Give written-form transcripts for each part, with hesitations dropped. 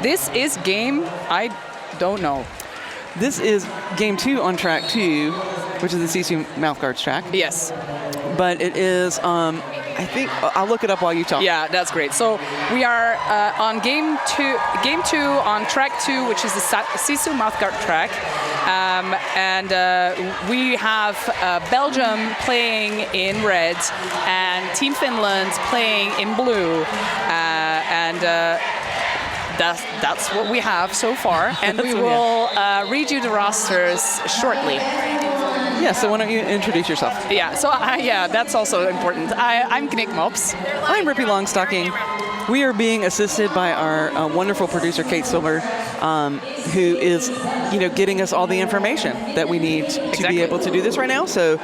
This is game, I don't know. This is game 2 on track 2, which is the SISU Mouthguards track. Yes. But it is, I think, I'll look it up while you talk. Yeah, that's great. So we are on game two on track 2, which is the SISU Mouthguard track. We have Belgium playing in red and Team Finland playing in blue. That's what we have so far, and we will read you the rosters shortly. Yeah, so why don't you introduce yourself? Yeah, so that's also important. I'm Knick Mops. I'm Rippy Longstocking. We are being assisted by our wonderful producer, Kate Silver, who is, getting us all the information that we need to be able to do this right now. So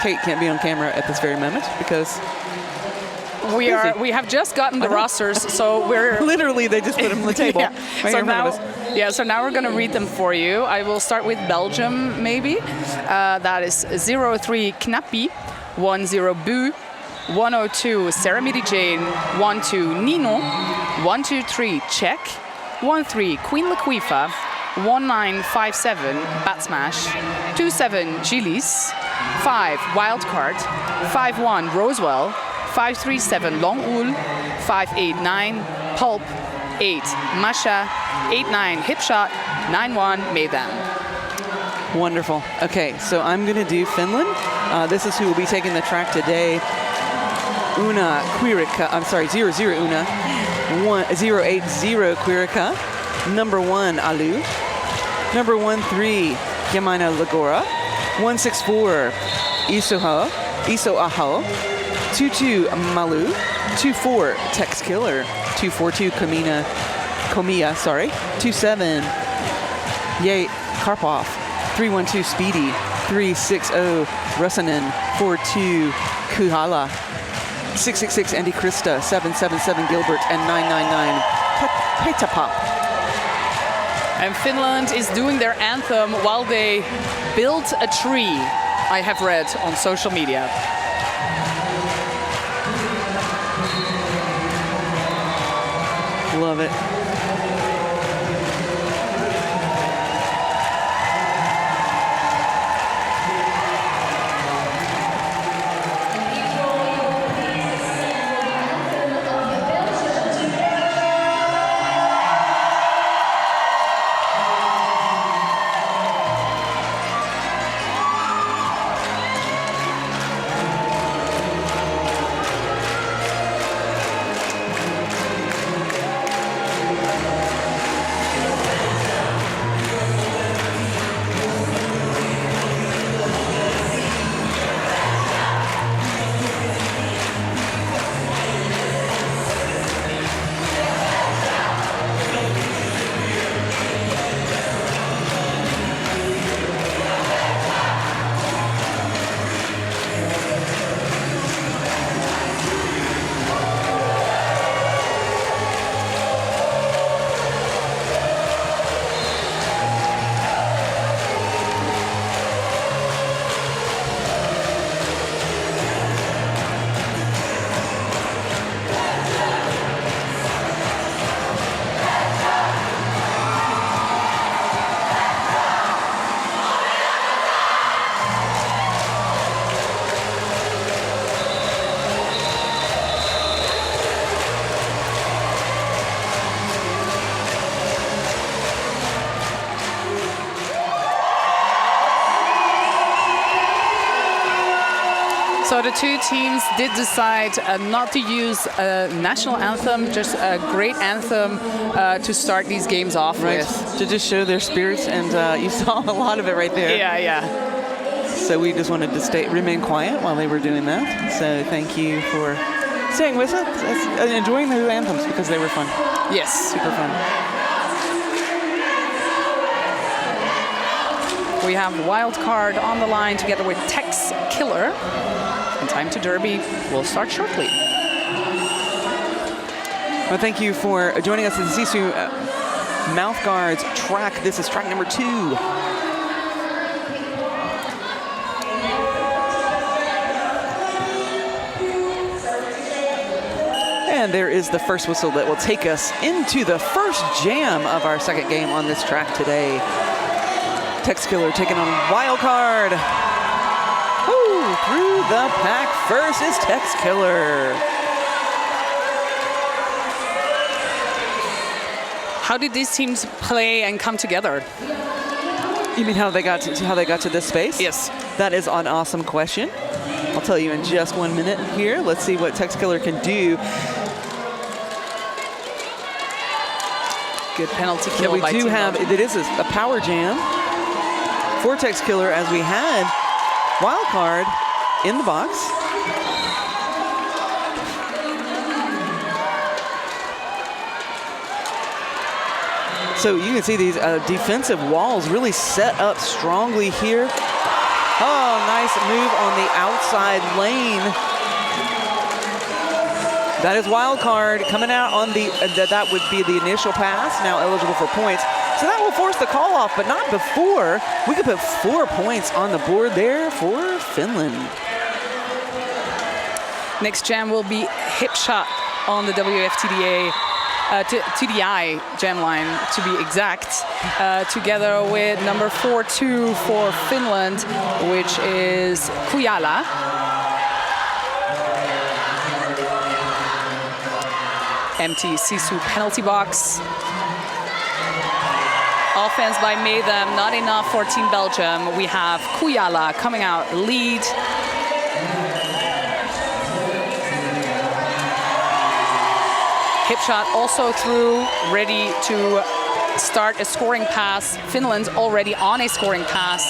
Kate can't be on camera at this very moment because we have just gotten the rosters, so we're literally they just put them on the table. Yeah. So now we're going to read them for you. I will start with Belgium, maybe. That is 03 Knappi, 10 Bu, 102 Saramidi Jane, 12 Nino, 123 Czech, 13 Queen Laquifa, 1957 Bat Smash, 27 Gilis, 5 Wildcard, 51 Rosewell, 537 Long Ul, 589 Pulp, 8 Masha, 89 Hipshot, 91 Mayhem. Wonderful. Okay, so I'm going to do Finland. This is who will be taking the track today. 00 Una, 080 Quirica, number 1 Alu, number 13 Yamina Lagora, 164 Isoaho, 22 Malu, 24 Tex Killer, 242 Komiya, 27 Ye Karpov, 312 Speedy, 360 Rusanen, 42 Kuhala, 666 Andy Krista, 777 Gilbert, and 999 Petapop. And Finland is doing their anthem while they build a tree, I have read on social media. Love it. So the two teams did decide not to use a national anthem, just a great anthem to start these games off with. To just show their spirits, and you saw a lot of it right there. Yeah. So we just wanted to remain quiet while they were doing that. So thank you for staying with us and enjoying the anthems because they were fun. Yes. Super fun. We have Wildcard on the line together with Tex Killer. And Time to Derby will start shortly. Well, thank you for joining us at the SISU Mouthguards track. This is track number 2. And there is the first whistle that will take us into the first jam of our second game on this track today. Tex Killer taking on Wildcard. Ooh, through the pack first is Tex Killer. How did these teams play and come together? You mean how they got to this space? Yes. That is an awesome question. I'll tell you in just 1 minute here. Let's see what Tex Killer can do. Good penalty kill by We do have, Belgium. it is a power jam for Tex Killer as we had Wildcard in the box. So you can see these defensive walls really set up strongly here. Oh, nice move on the outside lane. That is Wildcard coming out on the, that would be the initial pass, now eligible for points. So that will force the call off, but not before. We could put 4 points on the board there for Finland. Next jam will be hip shot on the WFTDA. TDI jam line, to be exact, together with number 4-2 for Finland, which is Kujala. Empty SISU penalty box. Offense by Mayhem, not enough for Team Belgium. We have Kujala coming out lead. Hip shot also through, ready to start a scoring pass. Finland's already on a scoring pass.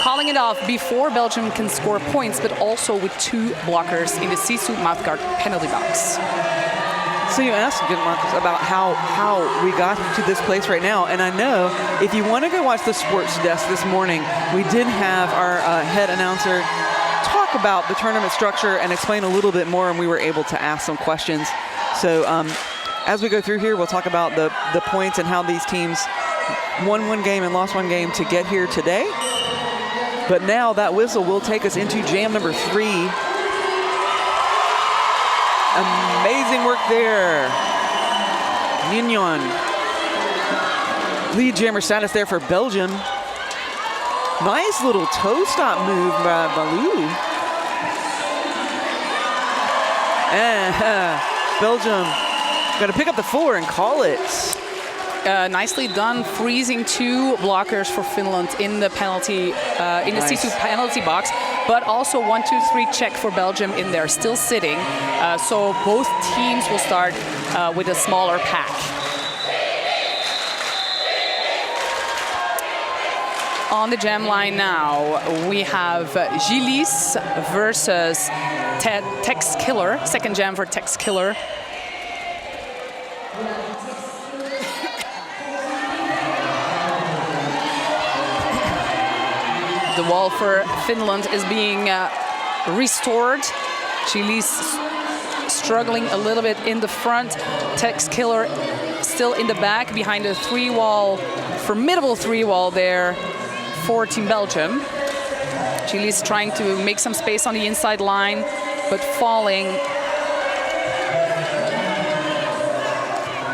Calling it off before Belgium can score points, but also with 2 blockers in the SISU Mouthguard penalty box. So you asked Marcus about how we got to this place right now, and I know if you want to go watch the sports desk this morning, we did have our head announcer talk about the tournament structure and explain a little bit more, and we were able to ask some questions. So as we go through here, we'll talk about the points and how these teams won 1 game and lost 1 game to get here today. But now that whistle will take us into jam number 3. Amazing work there. Nignon. Lead jammer status there for Belgium. Nice little toe stop move by Baloo. And Belgium got to pick up the 4 and call it. Nicely done, freezing 2 blockers for Finland in the penalty, in the SISU penalty box, but also 1-2-3 check for Belgium in there, still sitting. So both teams will start with a smaller pack. On the jam line now, we have Gilis versus Tex Killer, second jam for Tex Killer. The wall for Finland is being restored. Gilis struggling a little bit in the front. Tex Killer still in the back behind a 3-wall, formidable 3-wall there for Team Belgium. Gilis trying to make some space on the inside line, but falling.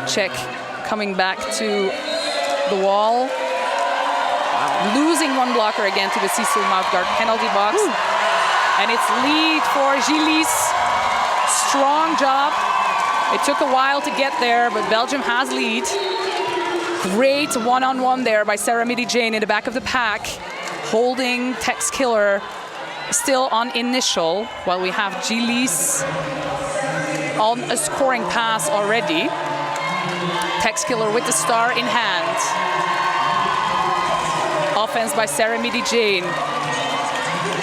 Check coming back to the wall. Losing 1 blocker again to the SISU Mouthguard penalty box. Ooh. And it's lead for Gilis. Strong job. It took a while to get there, but Belgium has lead. Great one-on-one there by Sarah Midi-Jane in the back of the pack, holding Tex Killer still on initial, while we have Gilis on a scoring pass already. Tex Killer with the star in hand. Offense by Sarah Midi-Jane.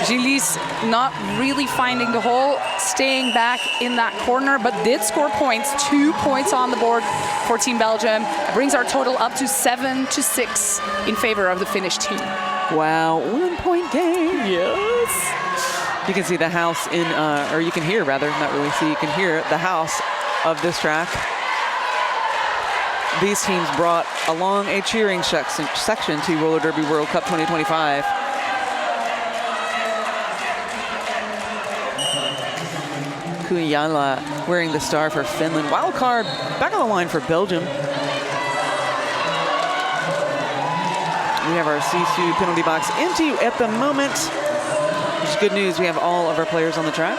Gilis not really finding the hole, staying back in that corner, but did score points. 2 points on the board for Team Belgium. Brings our total up to 7-6 in favor of the Finnish team. Wow, 1-point game. Yes. You can see the house in, or you can hear rather, not really see, you can hear the house of this track. These teams brought along a cheering section to Roller Derby World Cup 2025. Kujala wearing the star for Finland. Wild card back on the line for Belgium. We have our SISU penalty box empty at the moment, which is good news. We have all of our players on the track.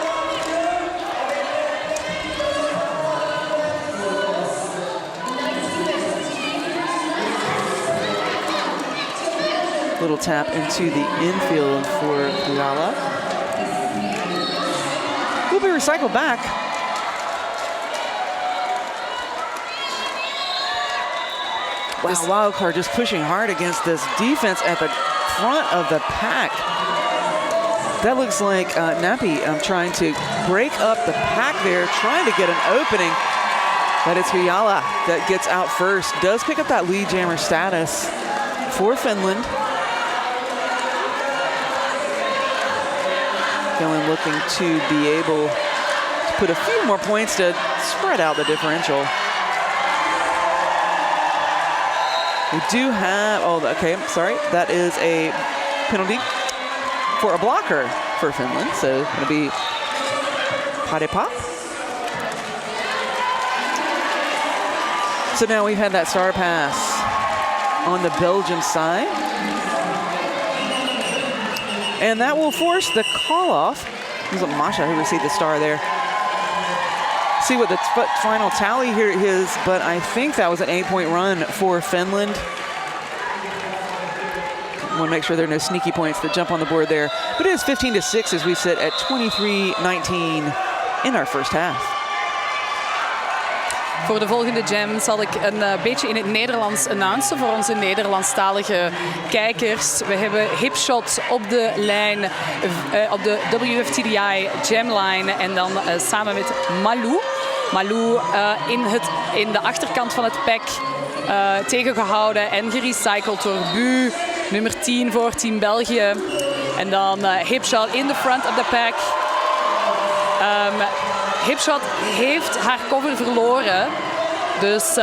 Little tap into the infield for Kujala. Will be recycled back. Wow, Wildcard just pushing hard against this defense at the front of the pack. That looks like Nappy trying to break up the pack there, trying to get an opening. But it's Kujala that gets out first. Does pick up that lead jammer status for Finland. Finland looking to be able to put a few more points to spread out the differential. We do have, oh, okay, sorry. That is a penalty for a blocker for Finland. So it's going to be Padepop. So now we've had that star pass on the Belgium side. And that will force the call off. It was Masha who received the star there. See what the final tally here is, but I think that was an 8-point run for Finland. I want to make sure there are no sneaky points that jump on the board there. But it is 15-6 as we sit at 23-19 in our first half. Voor de volgende jam zal ik een beetje in het Nederlands announcen voor onze Nederlandstalige kijkers. We hebben Hipshot op de lijn, op de WFTDI jamline en dan samen met Malou. Malou in de achterkant van het pack tegengehouden en gerecycled door Bu, nummer 10 voor Team België. En dan Hipshot in the front of the pack. Hipshot heeft haar cover verloren, dus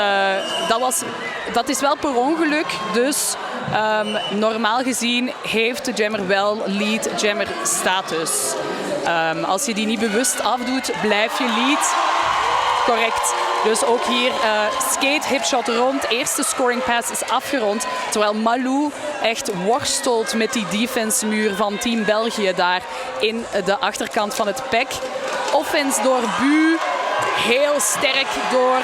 dat is wel per ongeluk. Dus normaal gezien heeft de jammer wel lead jammer status. Als je die niet bewust afdoet, blijf je lead. Correct. Dus ook hier skate Hipshot rond. Eerste scoring pass is afgerond. Terwijl Malou echt worstelt met die defense muur van Team België daar in de achterkant van het pack. Offense door Bu. Heel sterk door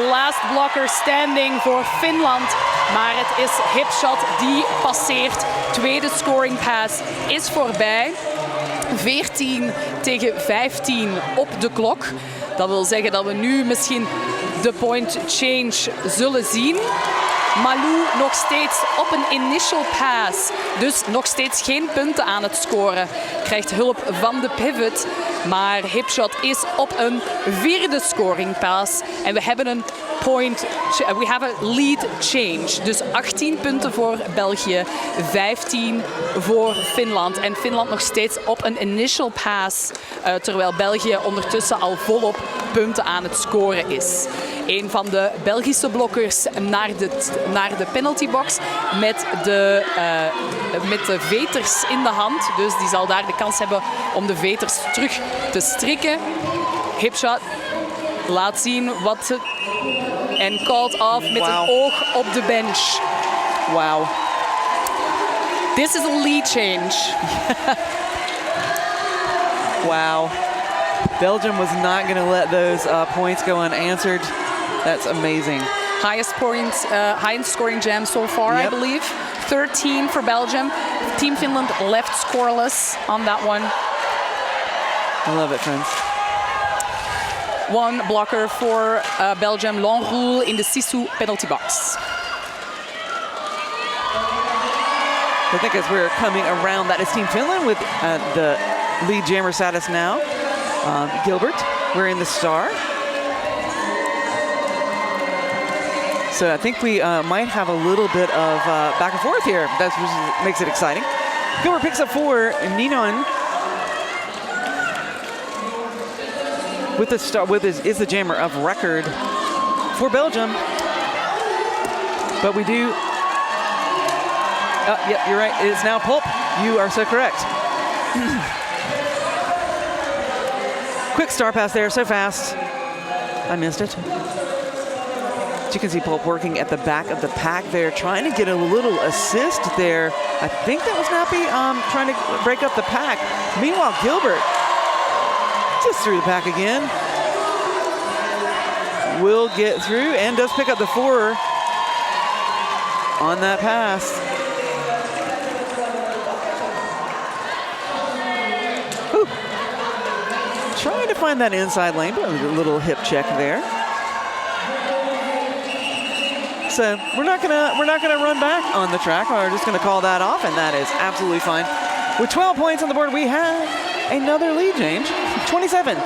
last blocker standing voor Finland. Maar het is Hipshot die passeert. Tweede scoring pass is voorbij. 14-15 op de klok. Dat wil zeggen dat we nu misschien de point change zullen zien. Malou nog steeds op een initial pass. Dus nog steeds geen punten aan het scoren. Krijgt hulp van de pivot. Maar Hipshot is op een vierde scoring pass. En we hebben een we have a lead change. Dus 18 punten voor België, 15 voor Finland. En Finland nog steeds op een initial pass. Terwijl België ondertussen al volop punten aan het scoren is. Een van de Belgische blokkers naar de penaltybox met de veters in de hand. Dus die zal daar de kans hebben om de veters terug te strikken. Hipshot laat zien wat ze... En called off met een oog op de bench. Wow. This is a lead change. Wow. Belgium was not going to let those points go unanswered. That's amazing. Highest scoring jam so far, Yep. I believe. 13 for Belgium. Team Finland left scoreless on that one. I love it, friends. One blocker for Belgium, long rule in the SISU penalty box. I think as we're coming around, that is Team Finland with the lead jammer status now. Gilbert wearing the star. So I think we might have a little bit of back and forth here. That makes it exciting. Gilbert picks up 4, Ninon with the star, is the jammer of record for Belgium. But we do, yep, you're right, it is now Pulp. You are so correct. Quick star pass there, so fast. I missed it. As you can see Pulp working at the back of the pack there, trying to get a little assist there. I think that was Nappy trying to break up the pack. Meanwhile, Gilbert just through the pack again. Will get through and does pick up the 4 on that pass. Ooh. Trying to find that inside lane, but a little hip check there. So we're not gonna run back on the track. We're just gonna call that off, and that is absolutely fine. With 12 points on the board, we have another lead change, 27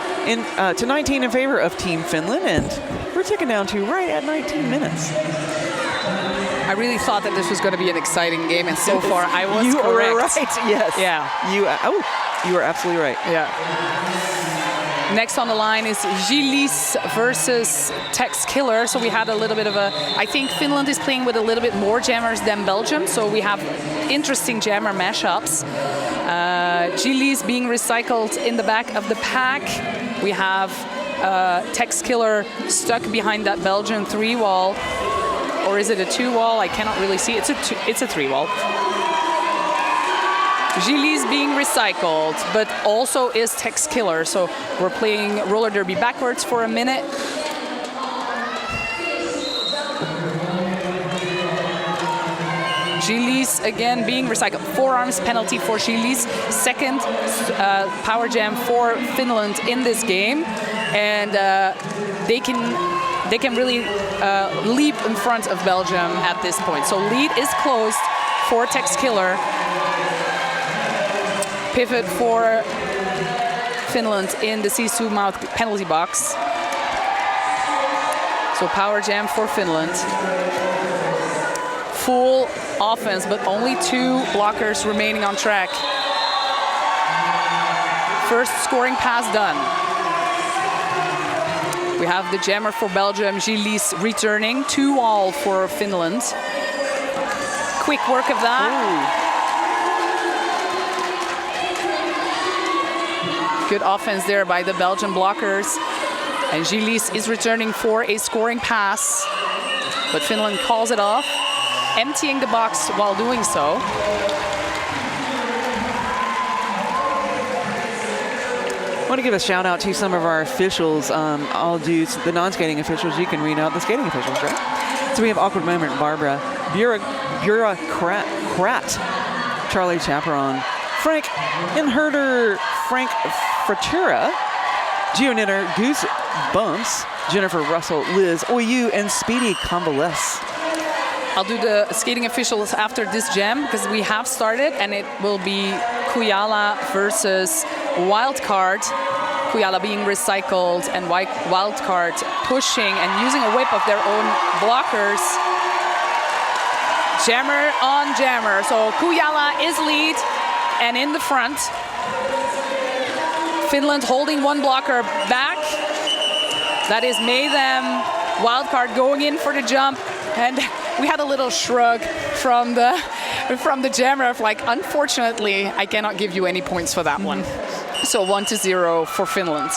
to 19 in favor of Team Finland, and we're ticking down to right at 19 minutes. I really thought that this was going to be an exciting game, and so far I was you correct. You were right. Yes. Yeah. You were absolutely right. Yeah. Next on the line is Gilles versus Tex Killer. So we had a little bit of a, I think Finland is playing with a little bit more jammers than Belgium. So we have interesting jammer mashups. Gilles being recycled in the back of the pack. We have Tex Killer stuck behind that Belgian 3-wall. Or is it a 2-wall? I cannot really see. It's a 3-wall. Gilles being recycled, but also is Tex Killer. So we're playing roller derby backwards for a minute. Gilles again being recycled. Forearms penalty for Gilles. Second power jam for Finland in this game, and they can really leap in front of Belgium at this point. So lead is closed for Tex Killer. Pivot for Finland in the SISU Mouth penalty box. So power jam for Finland. Full offense, but only 2 blockers remaining on track. First scoring pass done. We have the jammer for Belgium, Gilles returning. 2-all for Finland. Quick work of that. Ooh. Good offense there by the Belgian blockers. And Gilles is returning for a scoring pass, but Finland calls it off, emptying the box while doing so. I want to give a shout out to some of our officials. I'll do the non-skating officials. You can read out the skating officials, right? So we have Awkward Moment, Barbara, Bureaucrat, Charlie Chaperon, Frank Inherder, Frank Fratura, Geonitter, Goose Bumps, Jennifer Russell, Liz Oyu, and Speedy Convalesce. I'll do the skating officials after this jam because we have started, and it will be Kujala versus Wildcard. Kujala being recycled and Wildcard pushing and using a whip of their own blockers. Jammer on jammer. So Kujala is lead and in the front. Finland holding 1 blocker back. That is Mayhem. Wildcard going in for the jump, and we had a little shrug from the jammer of like, unfortunately, I cannot give you any points for that one. So 1-0 for Finland.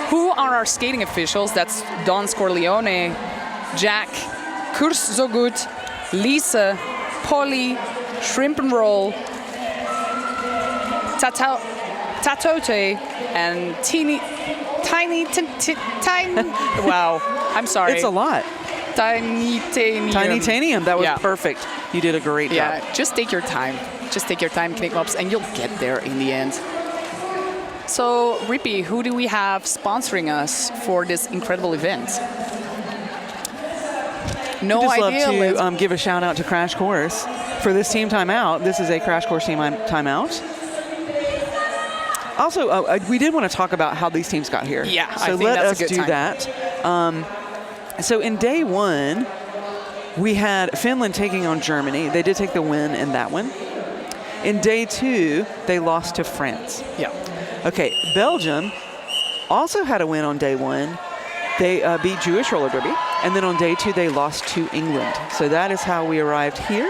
Who are our skating officials? That's Don Scorleone, Jack, Kurs Zogut, Lisa, Polly, Shrimp and Roll, Tatote, and Tiny. Wow, I'm sorry. It's a lot. Titanium. That was perfect. You did a great job. Yeah, just take your time. Just take your time, Knickmops, and you'll get there in the end. So, Rippy, who do we have sponsoring us for this incredible event? No idea. I'd just love to give a shout out to Crash Course for this team timeout. This is a Crash Course team timeout. Also, we did want to talk about how these teams got here. Yeah, so I think let that's us a good do time. that. So in day 1, we had Finland taking on Germany. They did take the win in that one. In day 2, they lost to France. Yeah. Okay, Belgium also had a win on day 1. They beat Jewish roller derby, and then on day 2 they lost to England. So that is how we arrived here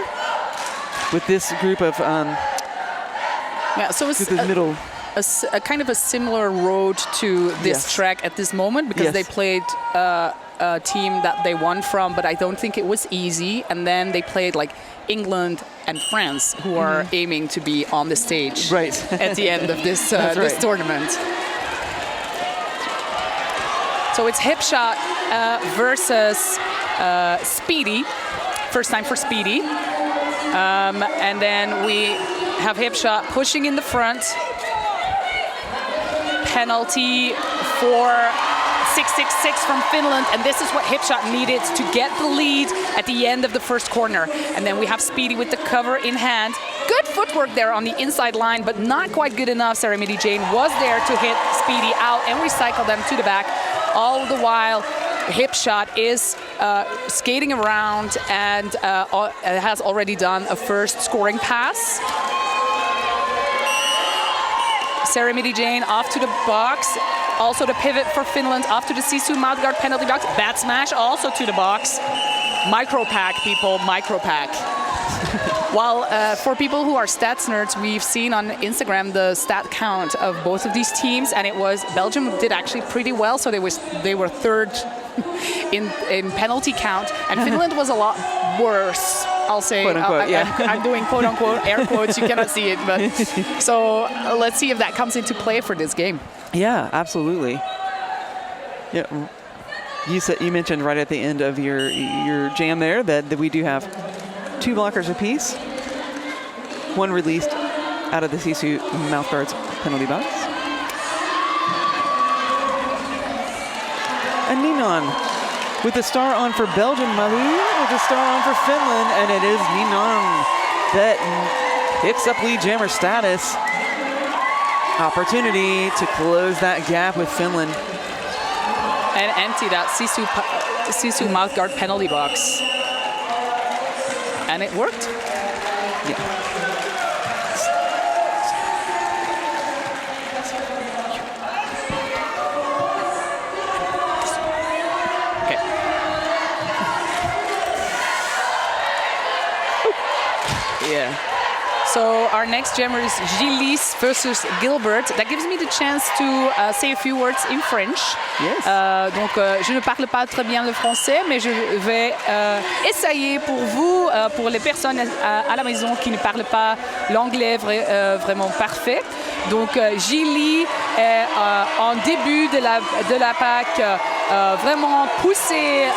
with this group of so it's middle. a a kind of a similar road to this track at this moment, because they played a team that they won from, but I don't think it was easy. And then they played like England and France, who are aiming to be on the stage at the end of this this tournament. So it's hip shot versus Speedy. First time for Speedy. And then we have hip shot pushing in the front. Penalty for 666 from Finland, and this is what Hipshot needed to get the lead at the end of the first corner. And then we have Speedy with the cover in hand. Good footwork there on the inside line, but not quite good enough. Saramidi Jane was there to hit Speedy out and recycle them to the back. All the while, Hipshot is skating around and has already done a first scoring pass. Saramidi Jane off to the box. Also the pivot for Finland off to the SISU Mouthguard penalty box. Bat smash also to the box. Micro pack, people, micro pack. While for people who are stats nerds, we've seen on Instagram the stat count of both of these teams, and it was Belgium did actually pretty well, so they were third in penalty count, and Finland was a lot worse. I'll say, quote unquote, I'm doing quote unquote air quotes. You cannot see it, but so let's see if that comes into play for this game. Yeah, absolutely. Yeah, you mentioned right at the end of your jam there that we do have 2 blockers apiece, 1 released out of the SISU Mouthguards penalty box. And Ninon with the star on for Belgium, Malou with the star on for Finland, and it is Ninon that picks up lead jammer status. Opportunity to close that gap with Finland. And empty that SISU Mouthguard penalty box. And it worked. Yeah. Yeah. So our next jammer is Gilles versus Gilbert. That gives me the chance to say a few words in French. Yes. Donc, je ne parle pas très bien le français, mais je vais essayer pour vous, pour les personnes à la maison qui ne parlent pas l'anglais vraiment parfait. Donc, Gilles est en début de la PAC, vraiment poussé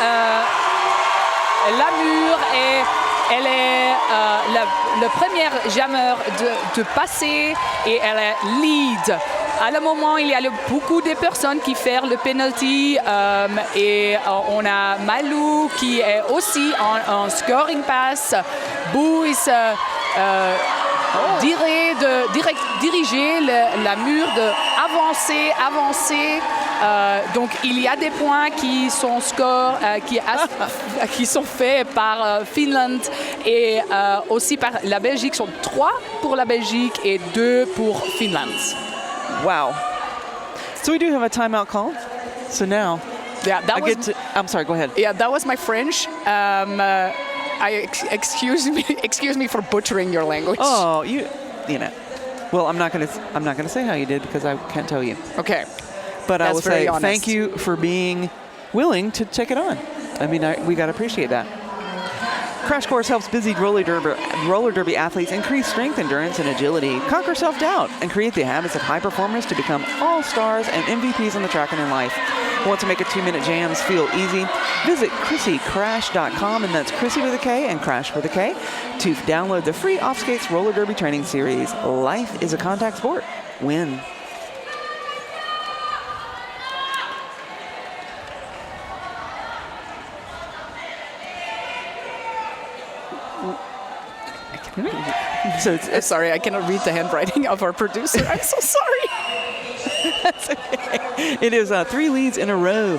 la mur et elle est le premier jammer de passer et elle est lead. À le moment, il y a beaucoup de personnes qui font le penalty et on a Malou qui est aussi en scoring pass. Bouis diriger la mur de avancer. Donc il y a des points qui sont qui sont faits par Finland et aussi par la Belgique. Sont 3 pour la Belgique et 2 pour Finland. Wow. So we do have a timeout call. So now, I'm sorry. Go ahead. Yeah, that was my French. Excuse me for butchering your language. Oh, you know. Well, I'm not gonna say how you did because I can't tell you. Okay. But I will say honest. thank you for being willing to check it on. I mean, we gotta appreciate that. Crash Course helps busy roller derby athletes increase strength, endurance, and agility, conquer self-doubt, and create the habits of high performers to become all-stars and MVPs on the track and in life. Want to make a 2-minute jams feel easy? Visit ChrissyCrash.com, and that's Chrissy with a K and Crash with a K, to download the free Off Skates roller derby training series. Life is a contact sport. Win. So sorry, I cannot read the handwriting of our producer. I'm so sorry. That's okay. It is 3 leads in a row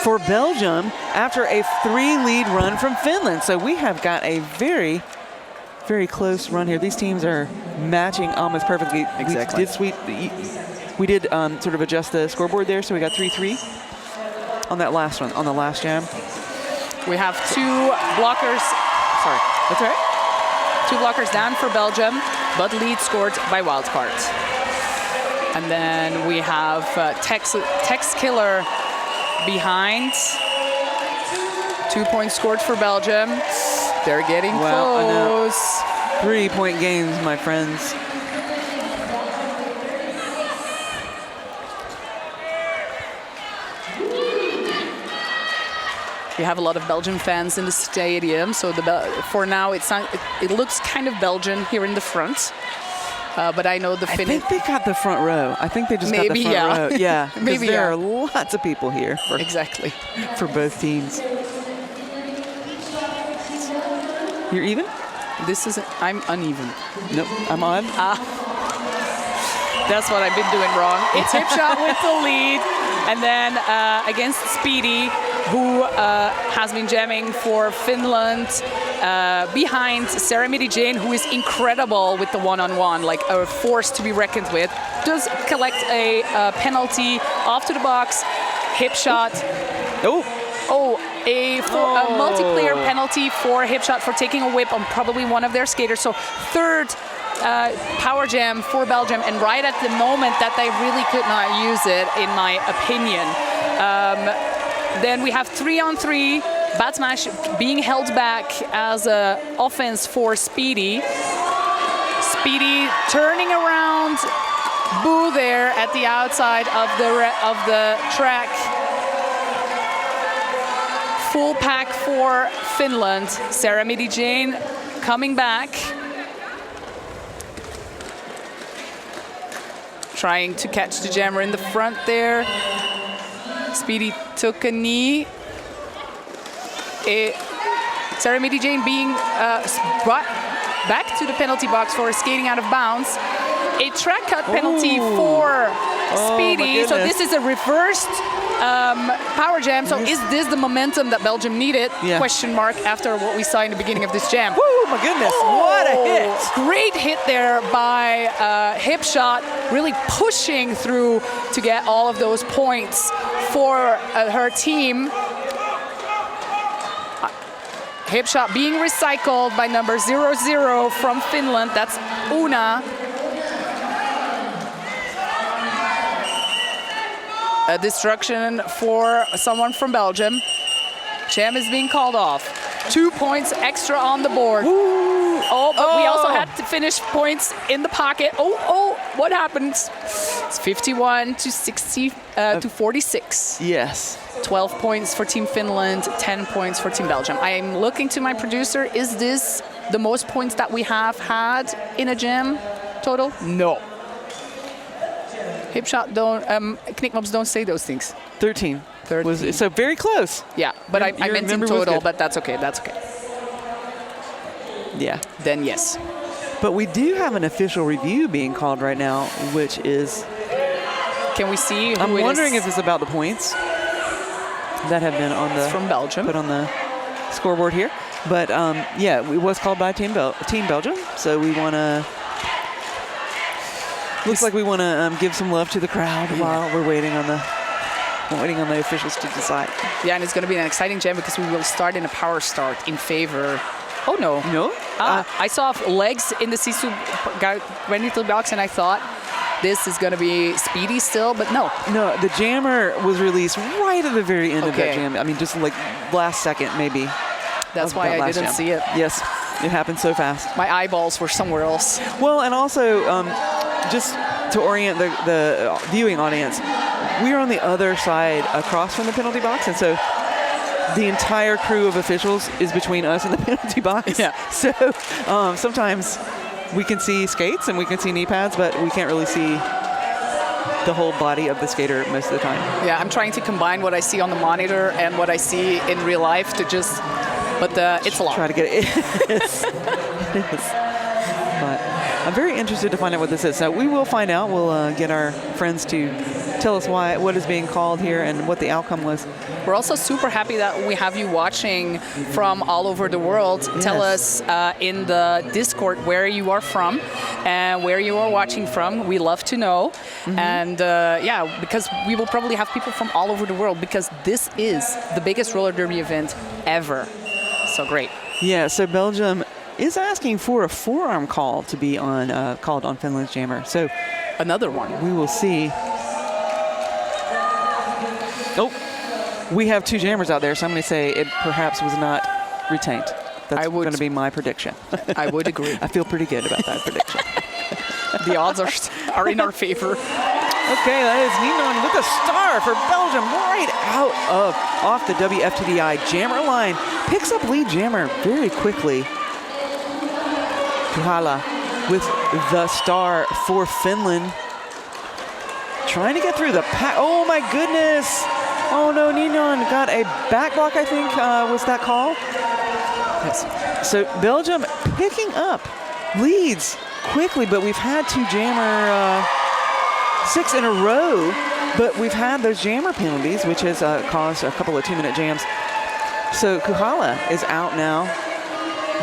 for Belgium after a 3-lead run from Finland. So we have got a very, very close run here. These teams are matching almost perfectly. Exactly. We did sort of adjust the scoreboard there, so we got 3-3 on that last one, on the last jam. We have 2 blockers. Sorry, that's all right. 2 blockers down for Belgium, but lead scored by wildcard. And then we have Tex Killer behind. 2 points scored for Belgium. They're getting close. 3-point games, my friends. We have a lot of Belgian fans in the stadium, so for now it looks kind of Belgian here in the front. But I know the Finnish. I think they got the front row. I think they just got the front row. Yeah, maybe there are lots of people here. Exactly. For both teams. You're even? I'm uneven. Nope, I'm odd. That's what I've been doing wrong. It's Hipshot with the lead. And then against Speedy, who has been jamming for Finland, behind Saramidi Jane, who is incredible with the one-on-one, like a force to be reckoned with, does collect a penalty off to the box. Hipshot. A multiplayer penalty for Hipshot for taking a whip on probably one of their skaters. So third power jam for Belgium, and right at the moment that they really could not use it, in my opinion. Then we have 3-on-3, bat smash being held back as an offense for Speedy. Speedy turning around, Boo there at the outside of the track. Full pack for Finland. Saramidi Jane coming back. Trying to catch the jammer in the front there. Speedy took a knee. Saramidi Jane being brought back to the penalty box for skating out of bounds. A track cut penalty for Speedy. So this is a reversed power jam. So is this the momentum that Belgium needed? Yeah. Question mark after what we saw in the beginning of this jam. Woo, my goodness, what a hit. Great hit there by Hipshot, really pushing through to get all of those points for her team. Hipshot being recycled by number 00 from Finland. That's Una. A destruction for someone from Belgium. Jam is being called off. 2 points extra on the board. But we also had to finish points in the pocket. What happens? It's 51 to 60 to 46. Yes. 12 points for Team Finland, 10 points for Team Belgium. I am looking to my producer. Is this the most points that we have had in a jam total? No. Hipshot don't, Knickmobs don't say those things. 13. So very close. Yeah, but I meant in total, but that's okay, that's okay. Yeah. Then yes. But we do have an official review being called right now, which is... Can we see who I'm wondering if it's about the points that have been on the... from Belgium. Put on the scoreboard here. But yeah, it was called by Team Belgium, so we want to... Looks like we want to give some love to the crowd while we're waiting on the officials to decide. Yeah, and it's going to be an exciting jam because we will start in a power start in favor. Oh no! No? I saw legs in the SISU ready to the box, and I thought this is going to be Speedy still, but no. No, the jammer was released right at the very end of that jam. I mean, just like last second maybe. That's why I didn't see it. Yes, it happened so fast. My eyeballs were somewhere else. Well, and also just to orient the viewing audience, we are on the other side across from the penalty box, and so the entire crew of officials is between us and the penalty box. Yeah. So sometimes we can see skates and we can see knee pads, but we can't really see the whole body of the skater most of the time. Yeah, I'm trying to combine what I see on the monitor and what I see in real life to just, but it's a lot. Try to get it. It is. But I'm very interested to find out what this is. So we will find out. We'll get our friends to tell us what is being called here and what the outcome was. We're also super happy that we have you watching from all over the world. Yes. Tell us in the Discord where you are from and where you are watching from. We love to know. Mm-hmm. And yeah, because we will probably have people from all over the world because this is the biggest roller derby event ever. So great. Yeah, so Belgium is asking for a forearm call to be on called on Finland's jammer. So another one. We will see. Oh, we have 2 jammers out there, so I'm going to say it perhaps was not retained. That's going to be my prediction. I would agree. I feel pretty good about that prediction. The odds are in our favor. Okay, that is Ninon with a star for Belgium right out of off the WFTDI jammer line. Picks up lead jammer very quickly. Kuhala with the star for Finland. Trying to get through the pack. Oh my goodness. Oh no, Ninon got a back block, I think was that call. Yes. So Belgium picking up leads quickly, but we've had 2 jammer 6 in a row, but we've had those jammer penalties, which has caused a couple of 2-minute jams. So Kuhala is out now.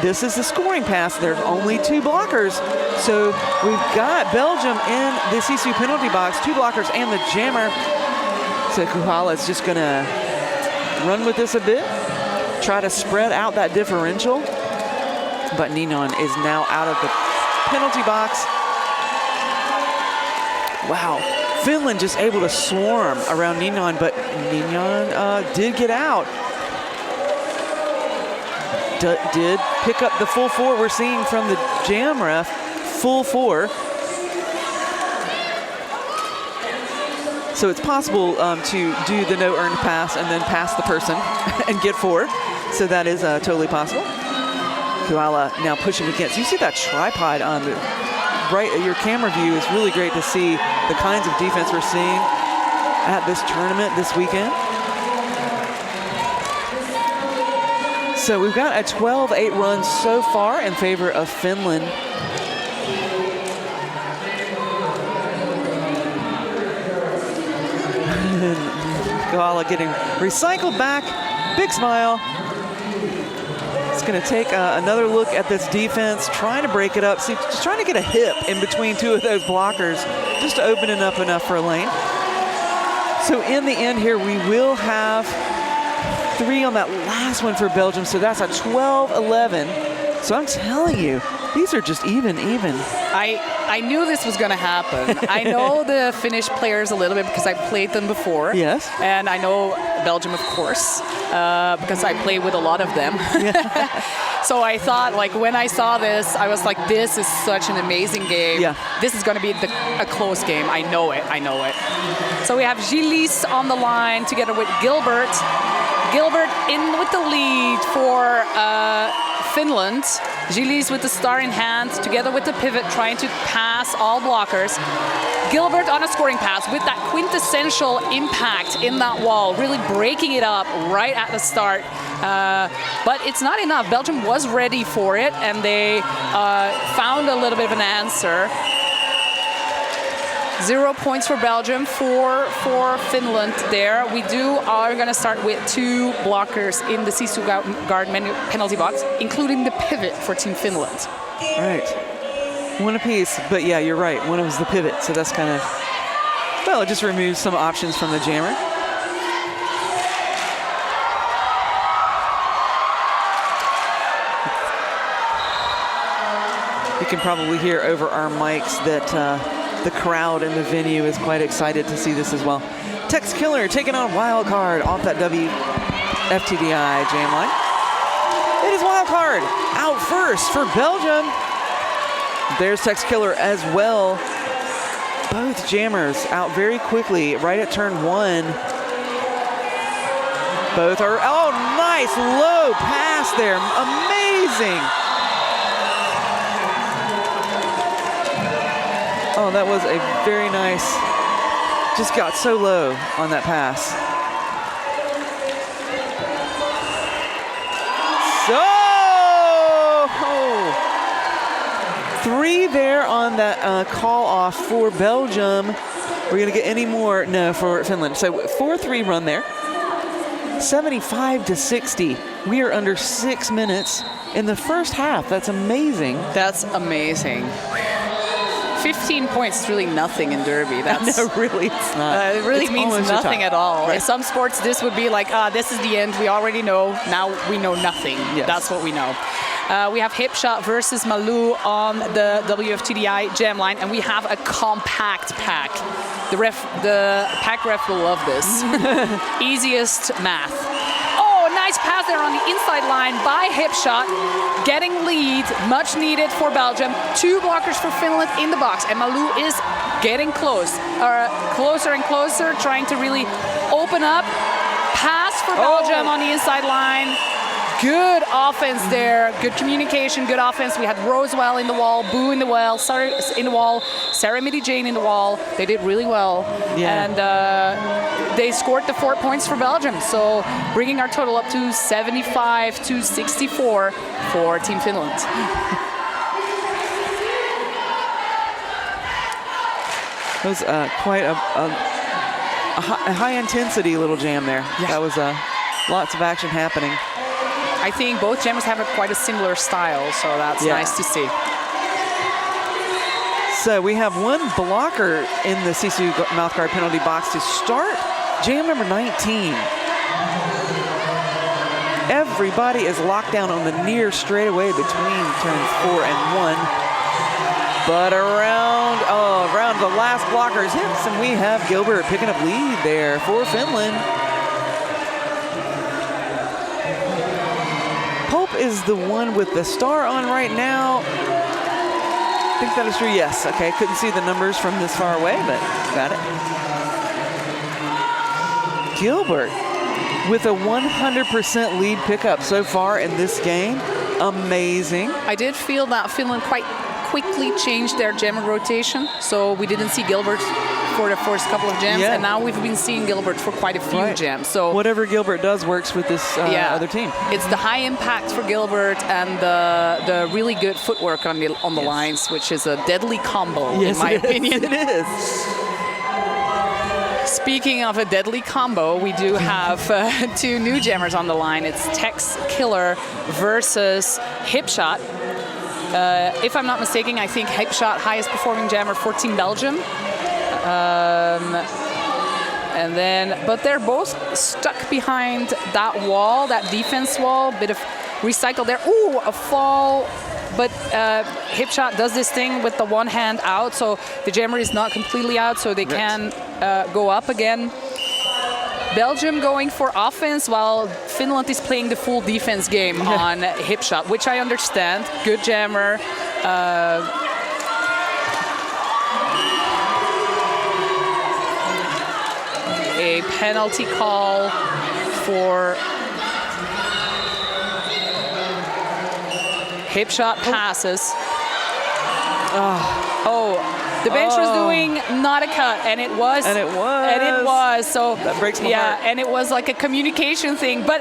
This is the scoring pass. There's only 2 blockers. So we've got Belgium in the SISU penalty box, 2 blockers and the jammer. So Kuhala is just going to run with this a bit, try to spread out that differential. But Ninon is now out of the penalty box. Wow, Finland just able to swarm around Ninon, but Ninon did get out. Did pick up the full 4 we're seeing from the jam ref, full 4. So it's possible to do the no earned pass and then pass the person and get 4. So that is totally possible. Kuhala now pushing against. You see that tripod on the right, your camera view is really great to see the kinds of defense we're seeing at this tournament this weekend. So we've got a 12-8 run so far in favor of Finland. Kuhala getting recycled back, big smile. It's going to take another look at this defense, trying to break it up. See, just trying to get a hip in between 2 of those blockers, just to open it up enough for a lane. So in the end here, we will have 3 on that last one for Belgium. So that's a 12-11. So I'm telling you, these are just even. I knew this was going to happen. I know the Finnish players a little bit because I played them before. Yes. And I know Belgium, of course, because I play with a lot of them. Yeah. So I thought, like, when I saw this, I was like, this is such an amazing game. Yeah. This is going to be a close game. I know it. So we have Gilles on the line together with Gilbert. Gilbert in with the lead for Finland. Gilles with the star in hand, together with the pivot, trying to pass all blockers. Gilbert on a scoring pass with that quintessential impact in that wall, really breaking it up right at the start. But it's not enough. Belgium was ready for it, and they found a little bit of an answer. 0 points for Belgium, 4 for Finland there. We are going to start with 2 blockers in the SISU guard penalty box, including the pivot for Team Finland. All right. 1 apiece, but yeah, you're right. One was the pivot, so that's kind of, well, it just removes some options from the jammer. You can probably hear over our mics that the crowd in the venue is quite excited to see this as well. Tex Killer taking on Wild Card off that WFTDI jam line. It is Wild Card out first for Belgium. There's Tex Killer as well. Both jammers out very quickly right at turn 1. Both are, oh, nice low pass there. Amazing. Oh, that was a very nice, just got so low on that pass. So, 3 there on that call off for Belgium. We're gonna get any more? No, for Finland. So 4-3 run there. 75-60. We are under 6 minutes in the first half. That's amazing. That's amazing. 15 points is really nothing in Derby. That's, no, really, it's not. It really means nothing at all. Right. In some sports, this would be like, this is the end. We already know. Now we know nothing. Yes. That's what we know. We have Hipshot versus Malou on the WFTDI jam line, and we have a compact pack. The pack ref will love this. Easiest math. Oh, nice pass there on the inside line by Hipshot. Getting lead, much needed for Belgium. 2 blockers for Finland in the box, and Malou is getting closer and closer, trying to really open up. Pass for Belgium on the inside line. Good offense there. Good communication, good offense. We had Rosewell in the wall, Boo in the wall, Sarah Mitty Jane in the wall. They did really well. Yeah. And they scored the 4 points for Belgium. So bringing our total up to 75-64 for Team Finland. It was quite a high-intensity little jam there. Yeah. That was lots of action happening. I think both jammers have quite a similar style, so that's nice to see. So we have 1 blocker in the SISU Mouthguard penalty box to start jam number 19. Everybody is locked down on the near straightaway between turns 4 and 1. But around the last blocker's hips, and we have Gilbert picking up lead there for Finland. Pope is the one with the star on right now. I think that is true, yes. Okay, couldn't see the numbers from this far away, but got it. Gilbert with a 100% lead pickup so far in this game. Amazing. I did feel that Finland quite quickly changed their jammer rotation, so we didn't see Gilbert for the first couple of jams, and now we've been seeing Gilbert for quite a few jams. So whatever Gilbert does works with this other team. It's the high impact for Gilbert and the really good footwork on the lines, which is a deadly combo in my opinion. It is. Speaking of a deadly combo, we do have 2 new jammers on the line. It's Tex Killer versus Hipshot. If I'm not mistaken, I think Hipshot highest performing jammer for Team Belgium. But they're both stuck behind that wall, that defense wall. Bit of recycle there. Ooh, a fall. But Hipshot does this thing with the one hand out, so the jammer is not completely out, so they can go up again. Belgium going for offense while Finland is playing the full defense game on Hipshot, which I understand. Good jammer. A penalty call for Hipshot passes. The bench was doing not a cut, and it was. So that breaks my heart. And it was like a communication thing. But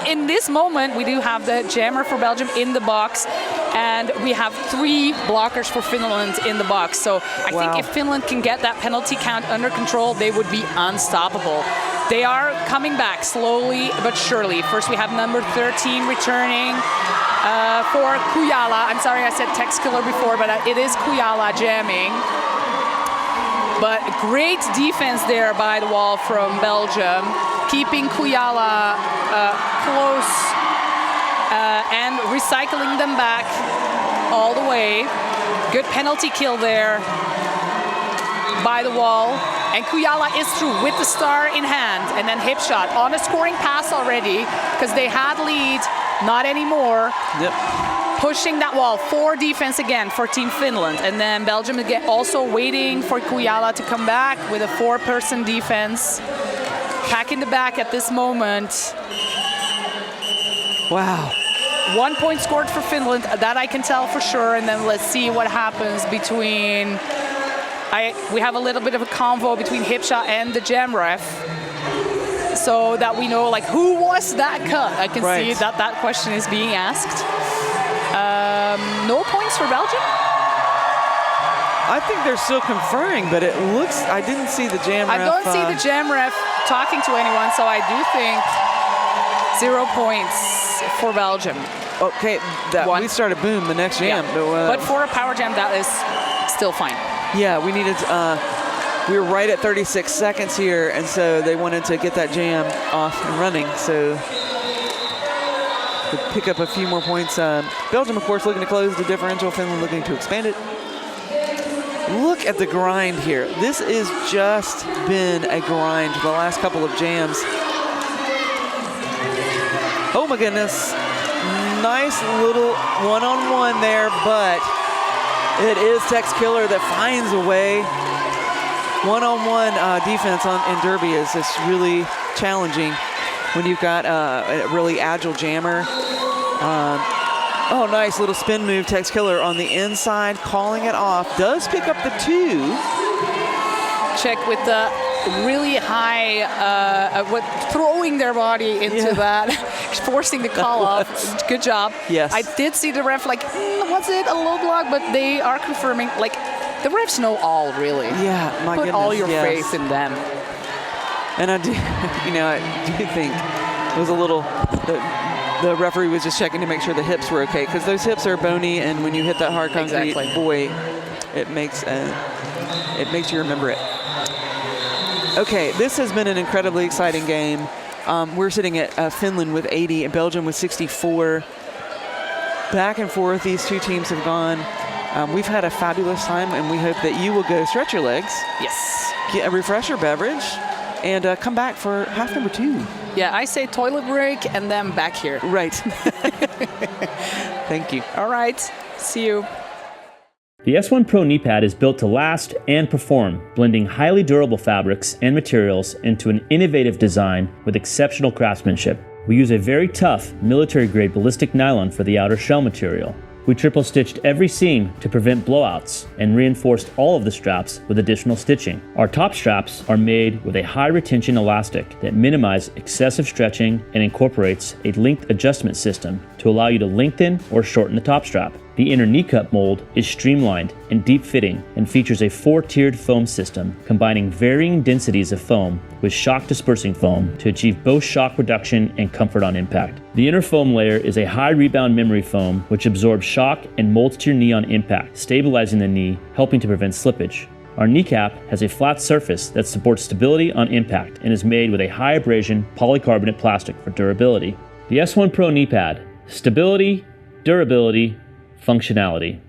in this moment, we do have the jammer for Belgium in the box, and we have 3 blockers for Finland in the box. So I think if Finland can get that penalty count under control, they would be unstoppable. They are coming back slowly but surely. First, we have number 13 returning. For Kujala. I'm sorry I said Tex Killer before, but it is Kujala jamming. But great defense there by the wall from Belgium, keeping Kujala close and recycling them back all the way. Good penalty kill there by the wall. And Kujala is through with the star in hand. And then Hipshot on a scoring pass already because they had lead. Not anymore. Yep. Pushing that wall. 4 defense again for Team Finland. And then Belgium again also waiting for Kujala to come back with a 4-person defense. Pack in the back at this moment. Wow. 1 point scored for Finland. That I can tell for sure. And then let's see what happens between... we have a little bit of a convo between Hipshot and the jam ref. So that we know, like, who was that cut? I can see that question is being asked. No points for Belgium? I think they're still conferring, but it looks, I didn't see the jam ref. I don't see the jam ref talking to anyone, so I do think 0 points for Belgium. Okay, we started boom the next jam. Yeah. But for a power jam, that is still fine. Yeah, we needed... we were right at 36 seconds here, and so they wanted to get that jam off and running. So to pick up a few more points. Belgium, of course, looking to close the differential. Finland looking to expand it. Look at the grind here. This has just been a grind the last couple of jams. Oh my goodness. Nice little one-on-one there, but it is Tex Killer that finds a way. One-on-one defense in Derby is just really challenging when you've got a really agile jammer. Oh, nice little spin move. Tex Killer on the inside, calling it off. Does pick up the 2. Check with the really high, throwing their body into that, forcing the call off. Good job. Yes. I did see the ref like, was it a low block? But they are confirming, like, the refs know all, really. Yeah, my Put goodness, all your yes. faith in them. And I do, I do think it was a little, the referee was just checking to make sure the hips were okay, because those hips are bony, and when you hit that hard concrete, boy, it makes you remember it. Okay, this has been an incredibly exciting game. We're sitting at Finland with 80 and Belgium with 64. Back and forth, these two teams have gone. We've had a fabulous time, and we hope that you will go stretch your legs. Yes. Get a refresher beverage, and come back for half number 2. Yeah, I say toilet break and then back here. Right. Thank you. All right. See you. The S1 Pro knee pad is built to last and perform, blending highly durable fabrics and materials into an innovative design with exceptional craftsmanship. We use a very tough, military-grade ballistic nylon for the outer shell material. We triple stitched every seam to prevent blowouts and reinforced all of the straps with additional stitching. Our top straps are made with a high retention elastic that minimizes excessive stretching and incorporates a length adjustment system to allow you to lengthen or shorten the top strap. The inner knee cup mold is streamlined and deep fitting and features a 4-tiered foam system combining varying densities of foam with shock dispersing foam to achieve both shock reduction and comfort on impact. The inner foam layer is a high rebound memory foam which absorbs shock and molds to your knee on impact, stabilizing the knee, helping to prevent slippage. Our kneecap has a flat surface that supports stability on impact and is made with a high abrasion polycarbonate plastic for durability. The S1 Pro knee pad: stability, durability, functionality.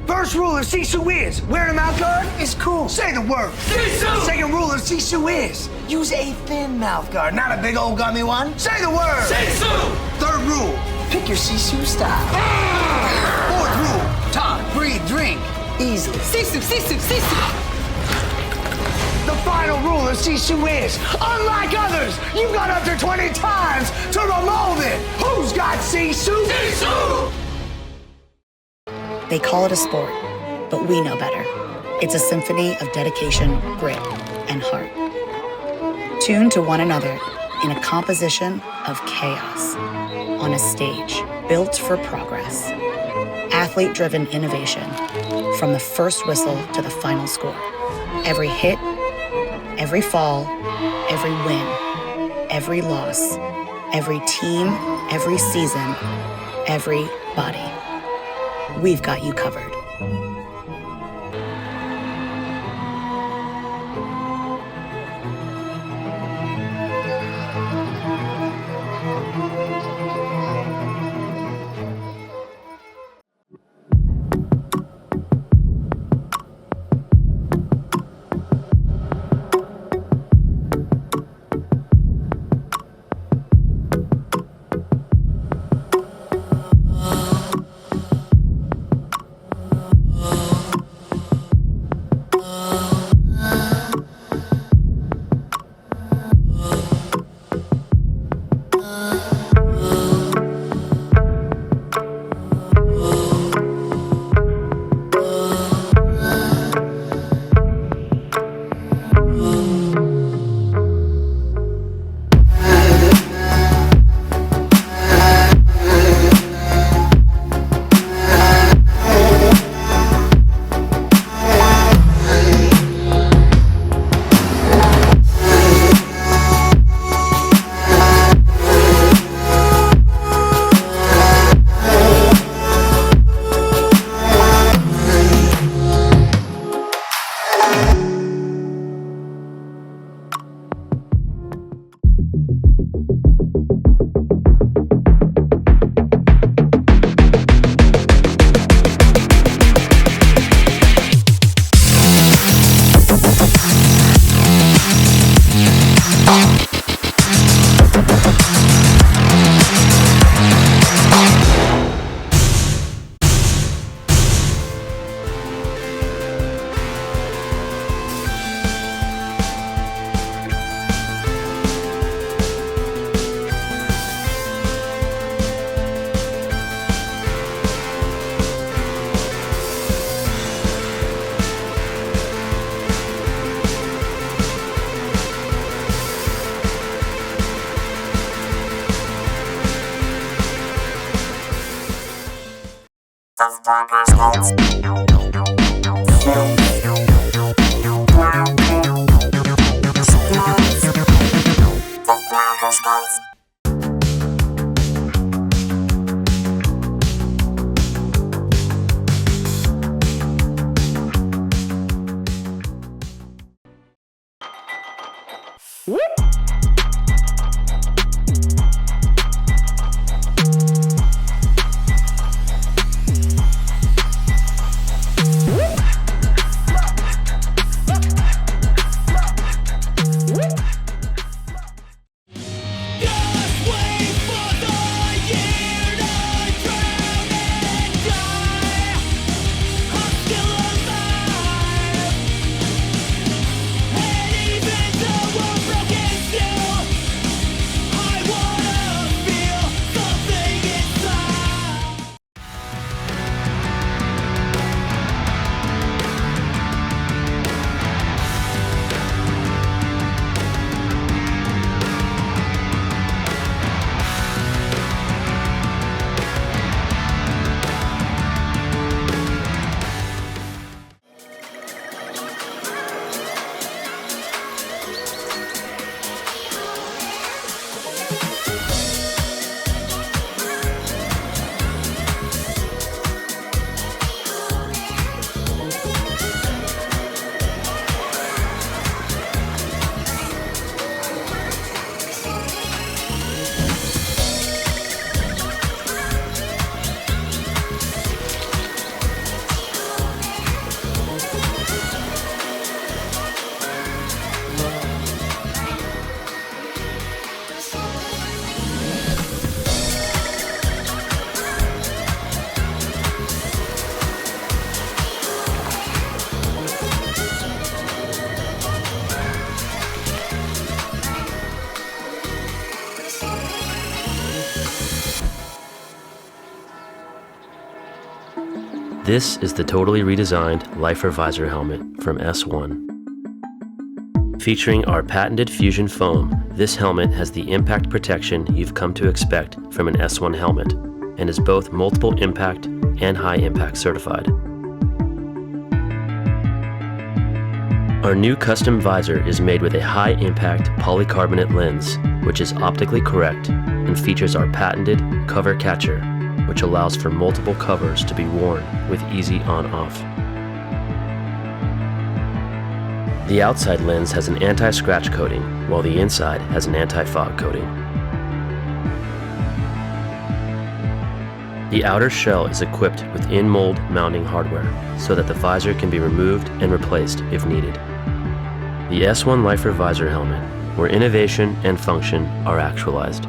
First rule of SISU is wearing a mouth guard is cool. Say the word. SISU! Second rule of SISU is use a thin mouth guard, not a big old gummy one. Say the word. SISU! Third rule, pick your SISU style. Fourth rule, talk, breathe, drink easily. SISU, SISU, SISU! The final rule of SISU is, unlike others, you got up to 20 times to remold it. Who's got SISU? SISU! They call it a sport, but we know better. It's a symphony of dedication, grit, and heart. Tuned to one another in a composition of chaos on a stage built for progress. Athlete-driven innovation from the first whistle to the final score. Every hit, every fall, every win, every loss, every team, every season, every body. We've got you covered. This is the totally redesigned Lifer Visor helmet from S1. Featuring our patented Fusion foam, this helmet has the impact protection you've come to expect from an S1 helmet and is both multiple impact and high impact certified. Our new custom visor is made with a high impact polycarbonate lens, which is optically correct and features our patented cover catcher, which allows for multiple covers to be worn with easy on-off. The outside lens has an anti-scratch coating, while the inside has an anti-fog coating. The outer shell is equipped with in-mold mounting hardware, so that the visor can be removed and replaced if needed. The S1 Lifer Visor helmet, where innovation and function are actualized.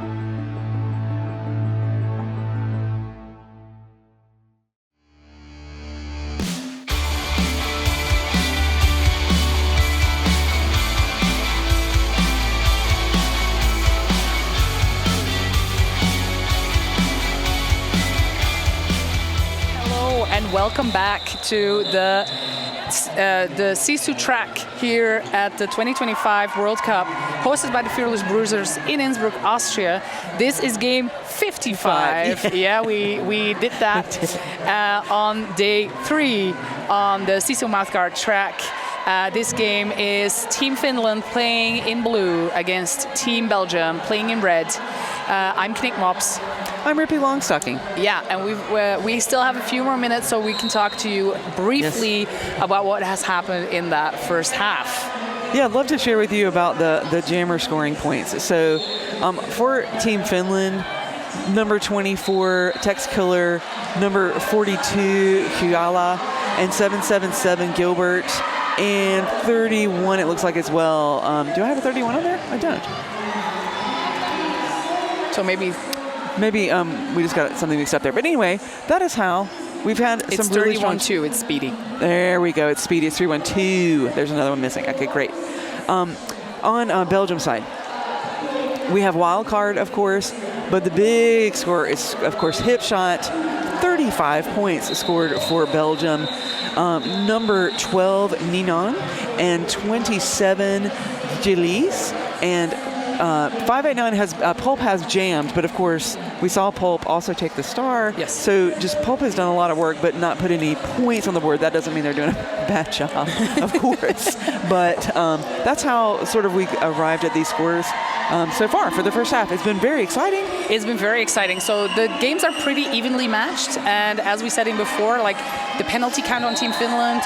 Welcome back to the SISU track here at the 2025 World Cup, hosted by the Fearless Bruisers in Innsbruck, Austria. This is game 55. Yeah, we did that on day 3 on the SISU Mouthguard track. This game is Team Finland playing in blue against Team Belgium playing in red. I'm Knick Mops. I'm Rippy Longstocking. Yeah, and we still have a few more minutes so we can talk to you briefly about what has happened in that first half. Yeah, I'd love to share with you about the jammer scoring points. So for Team Finland, number 24, Tex Killer, number 42, Kyala, and 777, Gilbert, and 31, it looks like as well. Do I have a 31 on there? I don't. So maybe we just got something mixed up there. But anyway, that is how we've had some really strong... It's 31-2, it's Speedy. There we go, it's Speedy, it's 3-1-2. There's another one missing. Okay, great. On Belgium side, we have wild card, of course, but the big score is, of course, hip shot. 35 points scored for Belgium. Number 12, Ninon, and 27, Gilles, and 589 has Pulp has jammed, but of course we saw Pulp also take the star. Yes. So just Pulp has done a lot of work, but not put any points on the board. That doesn't mean they're doing a bad job, of course. But that's how sort of we arrived at these scores so far for the first half. It's been very exciting. It's been very exciting. So the games are pretty evenly matched, and as we said in before, like the penalty count on Team Finland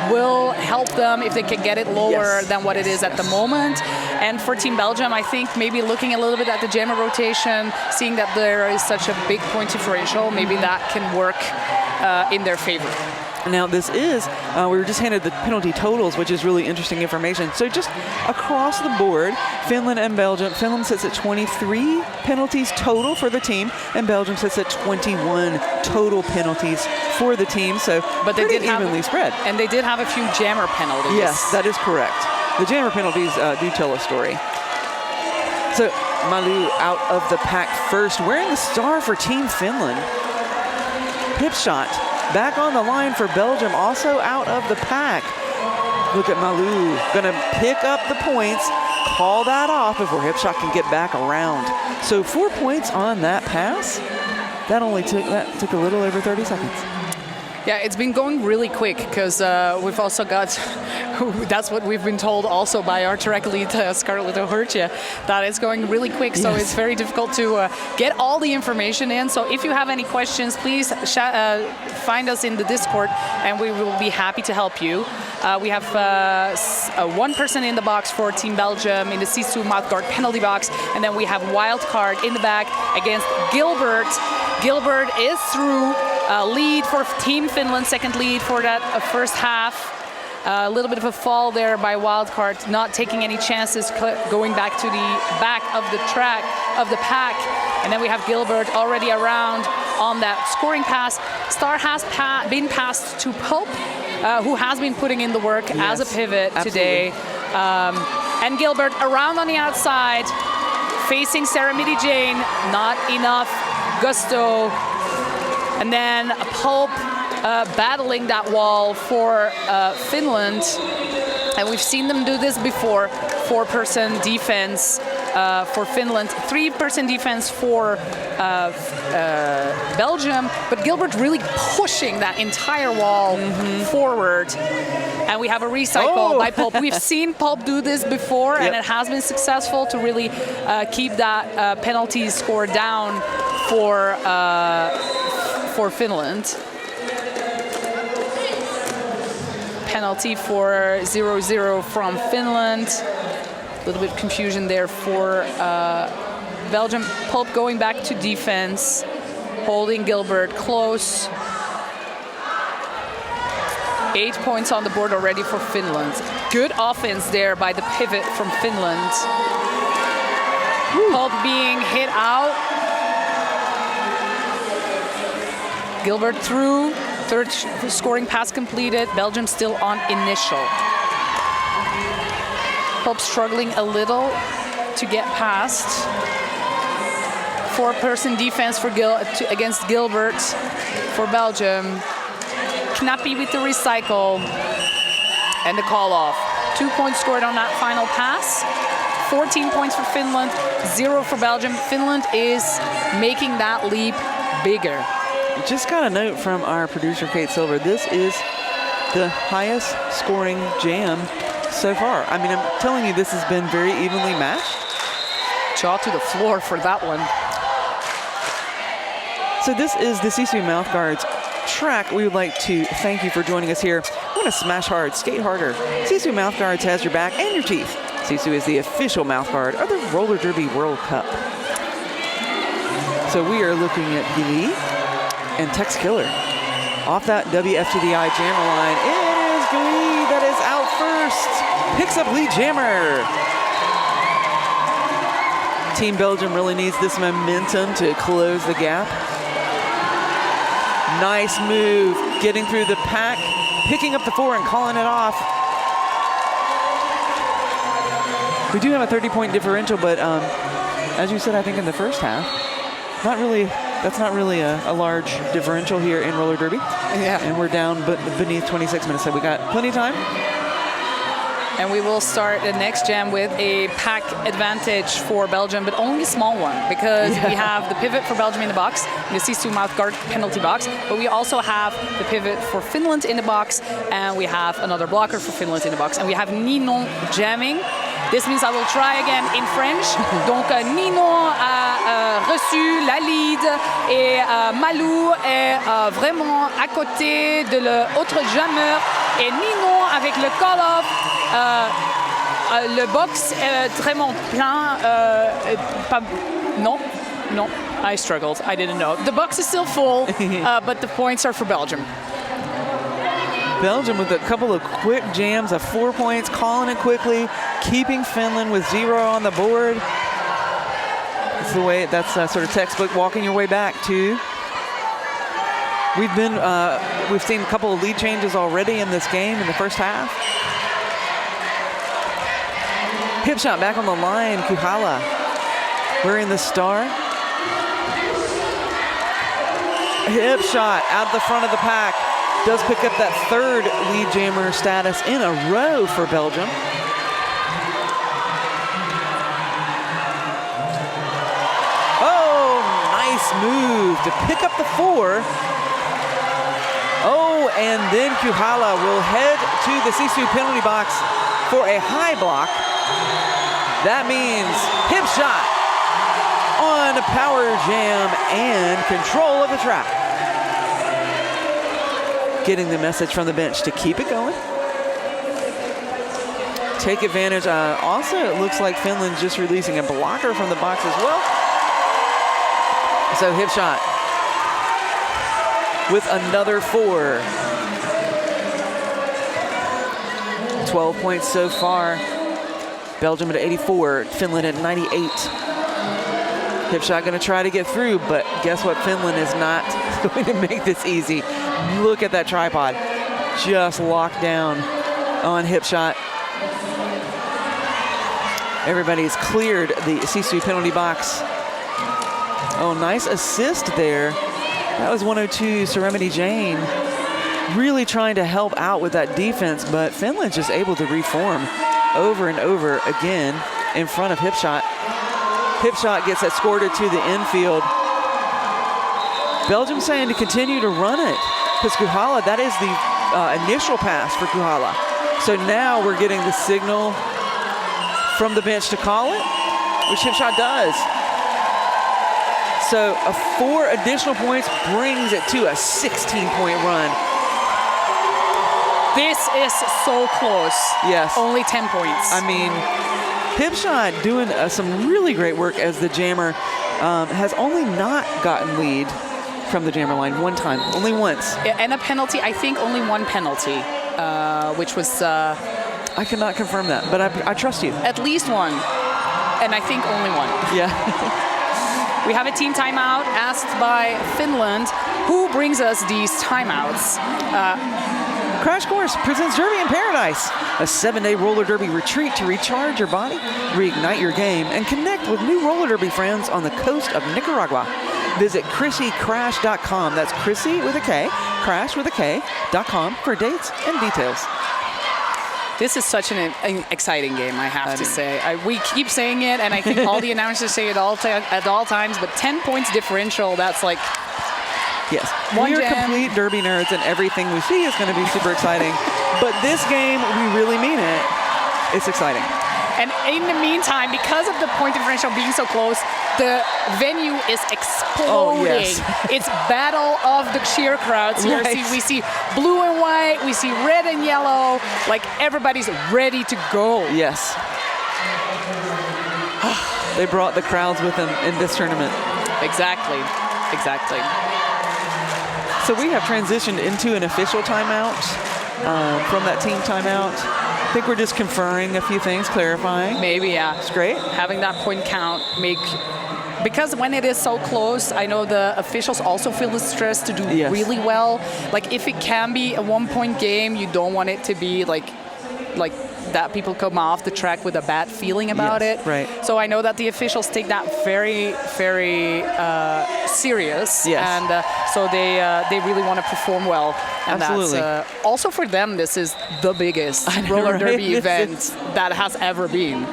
will help them if they can get it lower than what it is at the moment. And for Team Belgium, I think maybe looking a little bit at the jammer rotation, seeing that there is such a big point differential, maybe that can work in their favor. Now this is, we were just handed the penalty totals, which is really interesting information. So just across the board, Finland and Belgium, Finland sits at 23 penalties total for the team, and Belgium sits at 21 total penalties for the team. So but they did evenly spread. And they did have a few jammer penalties. Yes, that is correct. The jammer penalties do tell a story. So Malu out of the pack first, wearing the star for Team Finland. Hip shot. Back on the line for Belgium, also out of the pack. Look at Malu, gonna pick up the points, call that off before Hipshot can get back around. So 4 points on that pass. That took a little over 30 seconds. Yeah, it's been going really quick because we've also got, that's what we've been told also by our track lead, Scarlett O'Hurtia, that it's going really quick. So it's very difficult to get all the information in. So if you have any questions, please find us in the Discord and we will be happy to help you. We have one person in the box for Team Belgium in the SISU Mouthguard penalty box. And then we have wild card in the back against Gilbert. Gilbert is through. Lead for Team Finland, second lead for that first half. A little bit of a fall there by Wildcard, not taking any chances, going back to the back of the track of the pack. And then we have Gilbert already around on that scoring pass. Star has been passed to Pope, who has been putting in the work as a pivot today. And Gilbert around on the outside, facing Sarah Midi-Jane, not enough gusto. And then Pulp battling that wall for Finland. And we've seen them do this before. 4-person defense for Finland, 3-person defense for Belgium. But Gilbert really pushing that entire wall forward. And we have a recycle by Pulp. We've seen Pulp do this before, and it has been successful to really keep that penalty score down for Finland. Penalty for 0-0 from Finland. A little bit of confusion there for Belgium. Pulp going back to defense, holding Gilbert close. 8 points on the board already for Finland. Good offense there by the pivot from Finland. Pulp being hit out. Gilbert through, third scoring pass completed. Belgium still on initial. Pulp struggling a little to get past. 4-person defense for against Gilbert for Belgium. Knappy with the recycle and the call off. 2 points scored on that final pass. 14 points for Finland, 0 for Belgium. Finland is making that leap bigger. Just got a note from our producer, Kate Silver. This is the highest scoring jam so far. I mean, I'm telling you, this has been very evenly matched. Jaw to the floor for that one. So this is the SISU Mouthguards track. We would like to thank you for joining us here. We're going to smash hard, skate harder. SISU Mouthguards has your back and your teeth. SISU is the official mouthguard of the Roller Derby World Cup. So we are looking at Glee and Tex Killer. Off that WFTDI jammer line, it is Glee that is out first. Picks up lead jammer. Team Belgium really needs this momentum to close the gap. Nice move, getting through the pack, picking up the 4 and calling it off. We do have a 30-point differential, but as you said, I think in the first half, that's not really a large differential here in roller derby. Yeah. And we're down beneath 26 minutes, so we got plenty of time. And we will start the next jam with a pack advantage for Belgium, but only a small one, because we have the pivot for Belgium in the box, the SISU Mouthguard penalty box, but we also have the pivot for Finland in the box, and we have another blocker for Finland in the box, and we have Ninon jamming. This means I will try again in French. Donc Ninon a reçu la lead et Malou est vraiment à côté de l'autre jammer. Et Ninon avec le call-off, le box est vraiment plein. Non, I struggled. I didn't know. The box is still full, but the points are for Belgium. Belgium with a couple of quick jams of 4 points, calling it quickly, keeping Finland with 0 on the board. That's the way. That's sort of textbook walking your way back to. We've seen a couple of lead changes already in this game in the first half. Hip shot back on the line, Kuhala wearing the star. Hip shot out the front of the pack. Does pick up that third lead jammer status in a row for Belgium. Oh, nice move to pick up the 4. Oh, and then Kuhala will head to the SISU penalty box for a high block. That means hip shot on a power jam and control of the track. Getting the message from the bench to keep it going. Take advantage. Also, it looks like Finland's just releasing a blocker from the box as well. So hip shot with another 4. 12 points so far. Belgium at 84, Finland at 98. Hip shot going to try to get through, but guess what? Finland is not going to make this easy. Look at that tripod. Just locked down on hip shot. Everybody's cleared the SISU penalty box. Oh, nice assist there. That was 102 Seremity Jane. Really trying to help out with that defense, but Finland's just able to reform over and over again in front of hip shot. Hip shot gets escorted to the infield. Belgium saying to continue to run it, because Kuhala, that is the initial pass for Kuhala. So now we're getting the signal from the bench to call it, which hip shot does. So 4 additional points brings it to a 16-point run. This is so close. Yes. Only 10 points. I mean, hip shot doing some really great work as the jammer has only not gotten lead from the jammer line one time, only once. And a penalty, I think only one penalty, which was... I cannot confirm that, but I trust you. At least one, and I think only one. Yeah. We have a team timeout asked by Finland. Who brings us these timeouts? Crash Course presents Derby in Paradise, a 7-day roller derby retreat to recharge your body, reignite your game, and connect with new roller derby friends on the coast of Nicaragua. Visit ChrissyCrash.com. That's Chrissy with a K, Crash with a K.com for dates and details. This is such an exciting game, I have to say. We keep saying it, and I think all the announcers say it at all times, but 10 points differential, that's like... Yes, we're complete derby nerds, and everything we see is going to be super exciting. But this game, we really mean it. It's exciting. And in the meantime, because of the point differential being so close, the venue is exploding. Oh, yes. It's battle of the cheer crowds here. Right. We see blue and white, we see red and yellow, like everybody's ready to go. Yes. They brought the crowds with them in this tournament. Exactly. So we have transitioned into an official timeout from that team timeout. I think we're just conferring a few things, clarifying. Maybe, yeah. It's great. Having that point count because when it is so close, I know the officials also feel the stress to do really well. Like if it can be a 1-point game, you don't want it to be like that people come off the track with a bad feeling about Yes, it. right. So I know that the officials take that very, very serious. Yes. And so they really want to perform well. And Absolutely. that's also for them, this is the biggest I know, roller right? derby It's- event that has ever been.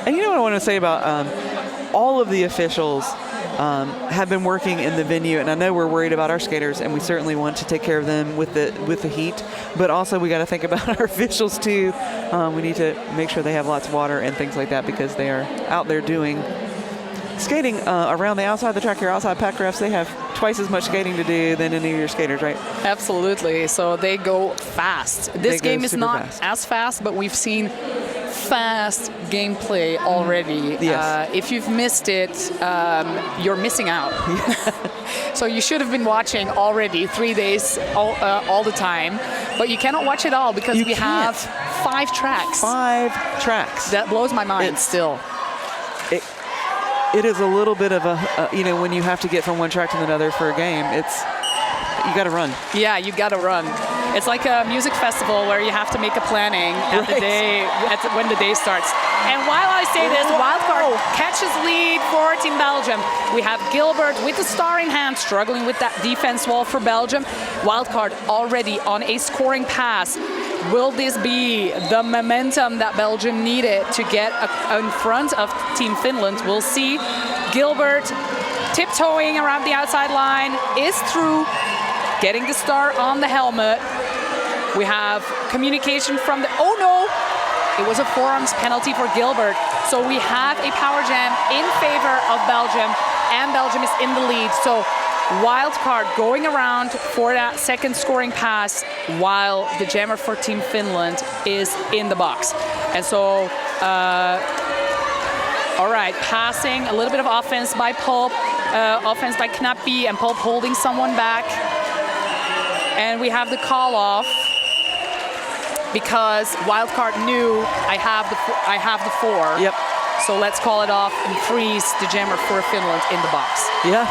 And you know what I want to say about all of the officials have been working in the venue, and I know we're worried about our skaters, and we certainly want to take care of them with the heat. But also, we got to think about our officials too. We need to make sure they have lots of water and things like that because they are out there doing skating around the outside of the track. Your outside pack refs, they have twice as much skating to do than any of your skaters, right? Absolutely. So they go fast. This They go game is super not fast. as fast, but we've seen fast gameplay already. Yes. If you've missed it, you're missing out. So you should have been watching already 3 days all the time, but you cannot watch it all because You we can't. have 5 tracks. 5 tracks. That blows my mind It's- still. It is a little bit of a, when you have to get from one track to another for a game, you got to run. Yeah, you gotta run. It's like a music festival where you have to make a planning at the Right. day when the day starts. And while I say this, Wildcard catches lead for Team Belgium. We have Gilbert with the star in hand, struggling with that defense wall for Belgium. Wildcard already on a scoring pass. Will this be the momentum that Belgium needed to get in front of Team Finland? We'll see. Gilbert tiptoeing around the outside line is through, getting the star on the helmet. We have communication from the, oh no, it was a forearms penalty for Gilbert. So we have a power jam in favor of Belgium, and Belgium is in the lead. So Wildcard going around for that second scoring pass while the jammer for Team Finland is in the box. And so, all right, passing, a little bit of offense by Pulp, offense by Knappi, and Pulp holding someone back. And we have the call off because Wildcard knew I have the 4. Yep. So let's call it off and freeze the jammer for Finland in the box. Yeah.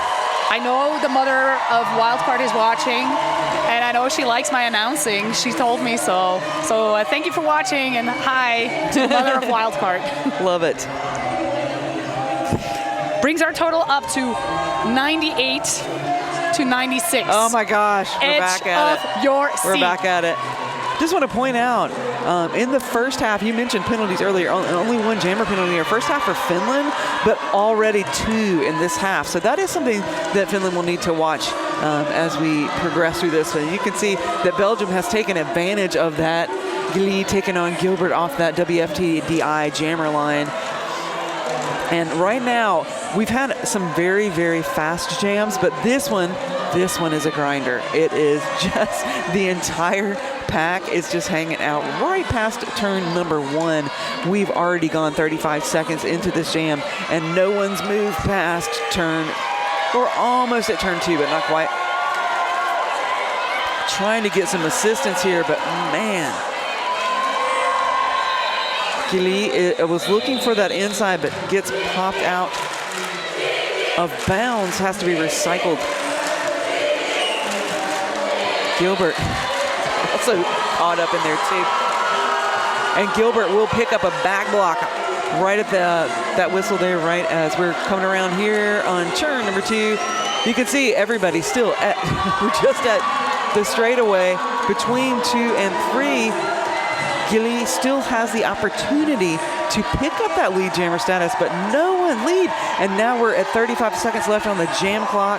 I know the mother of Wildcard is watching, and I know she likes my announcing. She told me so. So thank you for watching, and hi to the mother of Wildcard. Love it. Brings our total up to 98 to 96. Oh my gosh, we're Edge back at of it. your We're seat. back at it. Just want to point out, in the first half, you mentioned penalties earlier, only 1 jammer penalty in the first half for Finland, but already 2 in this half. So that is something that Finland will need to watch as we progress through this. And you can see that Belgium has taken advantage of that. Glee taking on Gilbert off that WFTDI jammer line. And right now, we've had some very, very fast jams, but this one is a grinder. It is just the entire pack is just hanging out right past turn number 1. We've already gone 35 seconds into this jam, and no one's moved past turn, or almost at turn 2, but not quite. Trying to get some assistance here, but man. Gilly was looking for that inside, but gets popped out of bounds, has to be recycled. Gilbert also caught up in there too. And Gilbert will pick up a back block right at that whistle there, right as we're coming around here on turn number 2. You can see everybody still we're just at the straightaway between 2 and 3. Gilly still has the opportunity to pick up that lead jammer status, but no one lead. And now we're at 35 seconds left on the jam clock.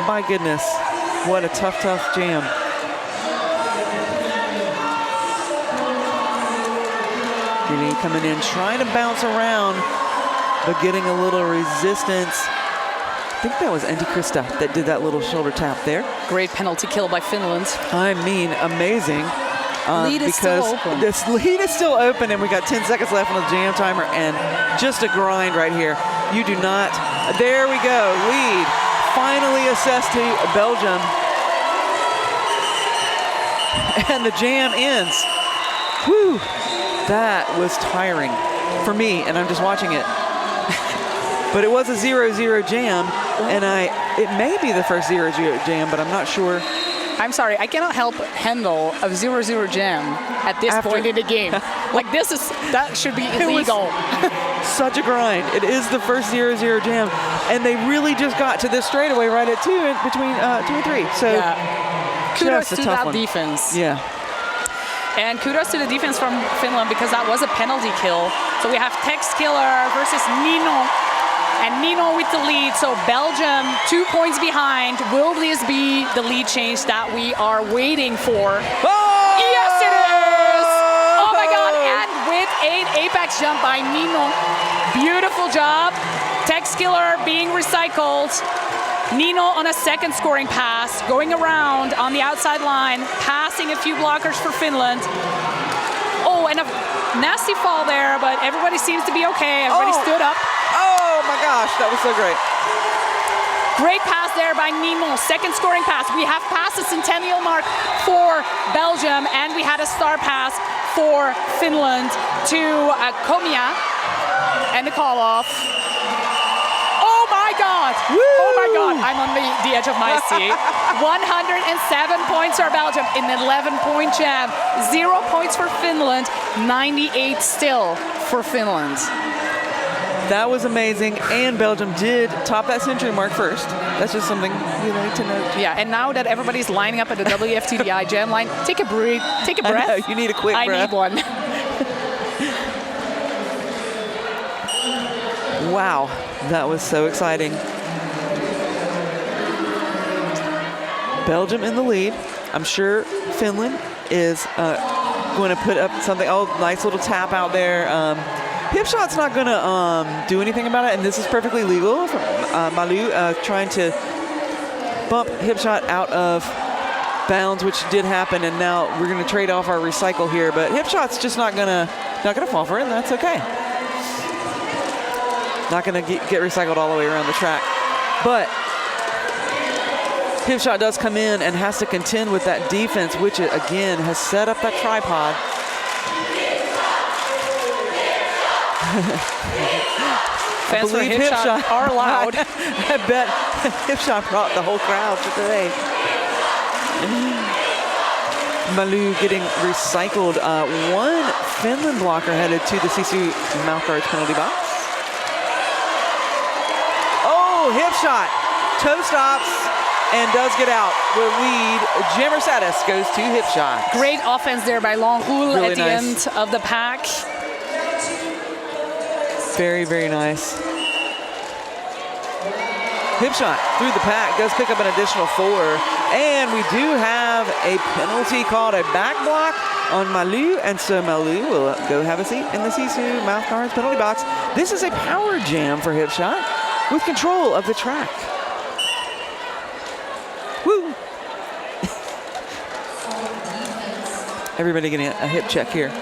My goodness, what a tough jam. Gilly coming in, trying to bounce around, but getting a little resistance. I think that was Antikrista that did that little shoulder tap there. Great penalty kill by Finland. I mean, amazing. Lead is still because open. this lead is still open, and we got 10 seconds left on the jam timer, and just a grind right here. You do not. There we go. Lead finally assessed to Belgium, and the jam ends. Whew, that was tiring for me, and I'm just watching it. But it was a 0-0 jam, and it may be the first 0-0 jam, but I'm not sure. I'm sorry, I cannot help handle a 0-0 jam at this point in the game. Like that should be illegal. Such a grind. It is the first 0-0 jam, and they really just got to this straightaway right at 2 in between 2 and 3. So kudos to that one. defense. Yeah. And kudos to the defense from Finland because that was a penalty kill. So we have Tex Killer versus Nino. And Nino with the lead, so Belgium 2 points behind. Will this be the lead change that we are waiting for? Oh! Yes, it is! Oh my God, and with an apex jump by Nino. Beautiful job. Tex Killer being recycled. Nino on a second scoring pass, going around on the outside line, passing a few blockers for Finland. Oh, and a nasty fall there, but everybody seems to be okay. Everybody stood up. Oh my gosh, that was so great. Great pass there by Nino, second scoring pass. We have passed the centennial mark for Belgium, and we had a star pass for Finland to Komia, and the call off. Oh my God! Woo! Oh my God! I'm on the edge of my seat. 107 points for Belgium in an 11-point jam. 0 points for Finland. 98 still for Finland. That was amazing, and Belgium did top that century mark first. That's just something you need to note. Yeah, and now that everybody's lining up at the WFTDI jam line, take a breath. Take a breath. I know, you need a quick breath. I need one. Wow, that was so exciting. Belgium in the lead. I'm sure Finland is going to put up something. Oh, nice little tap out there. Hip shot's not going to do anything about it, and this is perfectly legal from Malu trying to bump hip shot out of bounds, which did happen, and now we're going to trade off our recycle here. But hip shot's just not going to fall for it, and that's okay. Not going to get recycled all the way around the track, but hip shot does come in and has to contend with that defense, which again has set up that tripod. Fans for hip shot are loud. I bet hip shot brought the whole crowd for today. Malu getting recycled. One Finland blocker headed to the SISU Mouthguards penalty box. Oh, hip shot. Toe stops and does get out. The lead, Jammer Satis goes to hip shot. Great offense there by Longhul Really at the nice. end of the pack. Very, very nice. Hip shot through the pack, does pick up an additional 4. And we do have a penalty called a back block on Malu. And so Malu will go have a seat in the SISU Mouthguards penalty box. This is a power jam for hip shot with control of the track. Woo! Everybody getting a hip check here.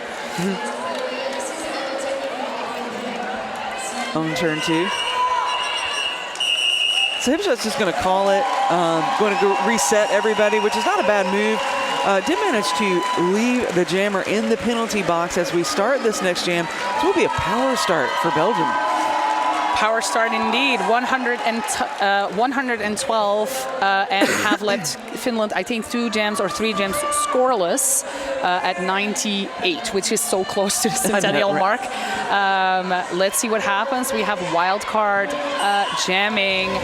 On turn 2. So hip shot's just going to call it. Going to go reset everybody, which is not a bad move. Did manage to leave the jammer in the penalty box as we start this next jam. So it will be a power start for Belgium. Power start indeed. 112 and have left Finland, I think, 2 jams or 3 jams scoreless at 98, which is so close to the centennial mark. Let's see what happens. We have wild card jamming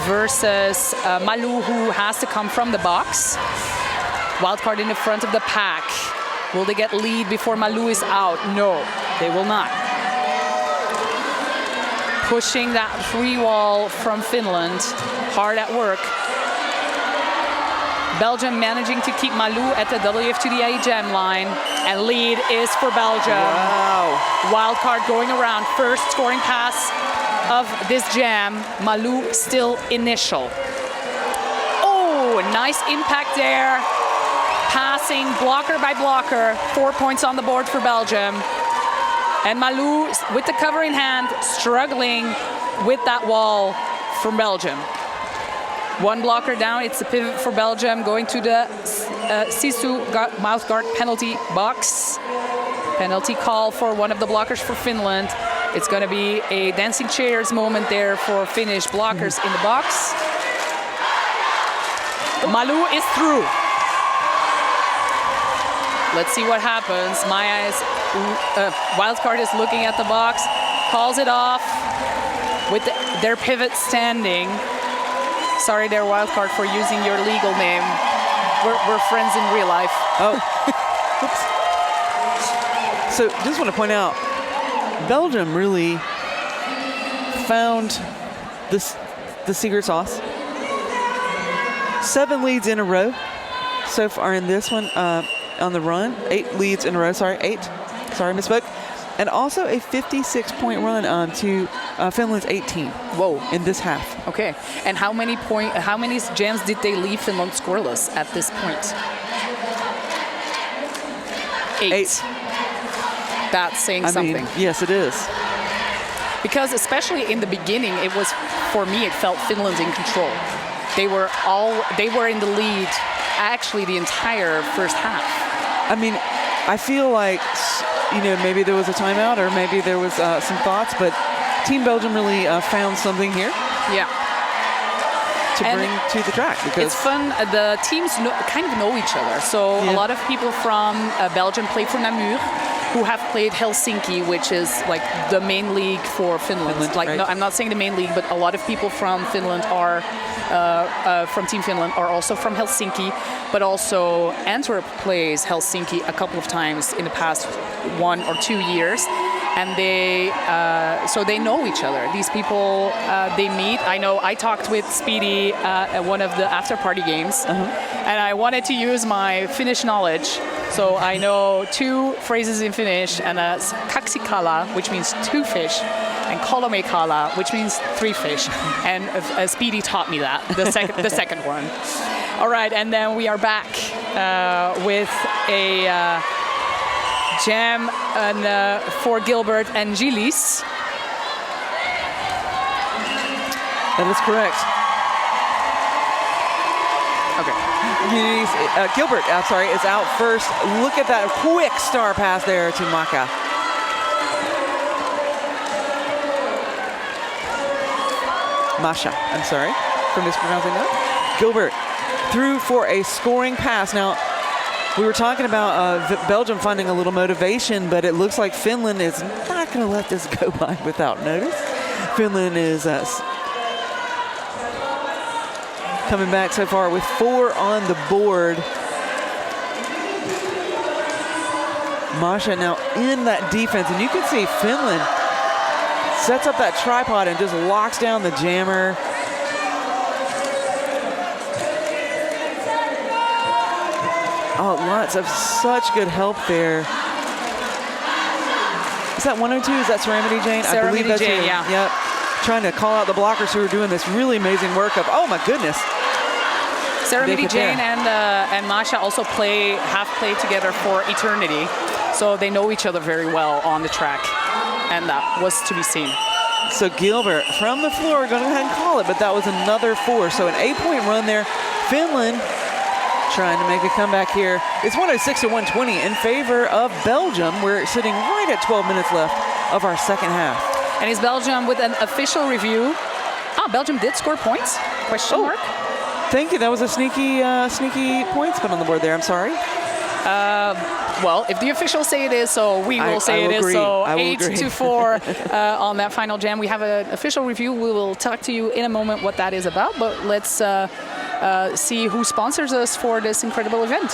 versus Malu, who has to come from the box. Wild card in the front of the pack. Will they get lead before Malu is out? No, they will not. Pushing that free wall from Finland, hard at work. Belgium managing to keep Malu at the WF2DA jam line, and lead is for Belgium. Wow. Wild card going around, first scoring pass of this jam. Malu still initial. Oh, nice impact there. Passing blocker by blocker, 4 points on the board for Belgium. And Malu, with the cover in hand, struggling with that wall from Belgium. One blocker down, it's a pivot for Belgium, going to the SISU Mouthguard penalty box. Penalty call for one of the blockers for Finland. It's going to be a dancing chairs moment there for Finnish blockers in the box. Malu is through. Let's see what happens. Maya's wildcard is looking at the box, calls it off with their pivot standing. Sorry, their wildcard, for using your legal name. We're friends in real life. Oh. Oops. So just want to point out, Belgium really found the secret sauce. 7 leads in a row so far in this one on the run. 8 leads in a row. Sorry, misspoke. And also a 56-point run to Finland's 18. Whoa! In this half. Okay. And how many jams did they leave Finland scoreless at this point? 8. That's saying something. Yes, it is. Because especially in the beginning, for me, it felt Finland's in control. They were in the lead actually the entire first half. I mean, I feel like, maybe there was a timeout or maybe there was some thoughts, but Team Belgium really found something here. Yeah. To bring to the track. Because it's fun. The teams kind of know each other. So a lot of people from Belgium play for Namur, who have played Helsinki, which is like the main league for Finland. Right. No, I'm not saying the main league, but a lot of people from Finland are from Team Finland are also from Helsinki. But also Antwerp plays Helsinki a couple of times in the past 1 or 2 years. And so they know each other. These people, they meet. I know I talked with Speedy at one of the after party games, and I wanted to use my Finnish knowledge. So I know 2 phrases in Finnish, and that's kaksi kala, which means 2 fish, and kolme kala, which means 3 fish. And Speedy taught me that, the second one. All right, and then we are back with a jam for Gilbert and Gilles. that is correct. Okay. Gilbert, is out first. Look at that quick star pass there to Maka. Masha, I'm sorry for mispronouncing that. Gilbert through for a scoring pass. Now, we were talking about Belgium finding a little motivation, but it looks like Finland is not going to let this go by without notice. Finland is coming back so far with 4 on the board. Masha now in that defense, and you can see Finland sets up that tripod and just locks down the jammer. Oh, lots of such good help there. Is that 102? Is that Serenity Jane? Serenity I believe that's Jane, you. yeah. Yep. Trying to call out the blockers who are doing this really amazing work of, oh my goodness. Serenity Jane and Masha also have played together for eternity. So they know each other very well on the track. And that was to be seen. So Gilbert from the floor, going to go ahead and call it, but that was another 4. So an 8-point run there. Finland trying to make a comeback here. It's 106 to 120 in favor of Belgium. We're sitting right at 12 minutes left of our second half. And is Belgium with an official review? Belgium did score points? Question mark. Thank you. That was a sneaky points put on the board there. I'm sorry. Well, if the officials say it is so, we will say it is so. 8-4 on that final jam. We have an official review. We will talk to you in a moment what that is about. But let's see who sponsors us for this incredible event.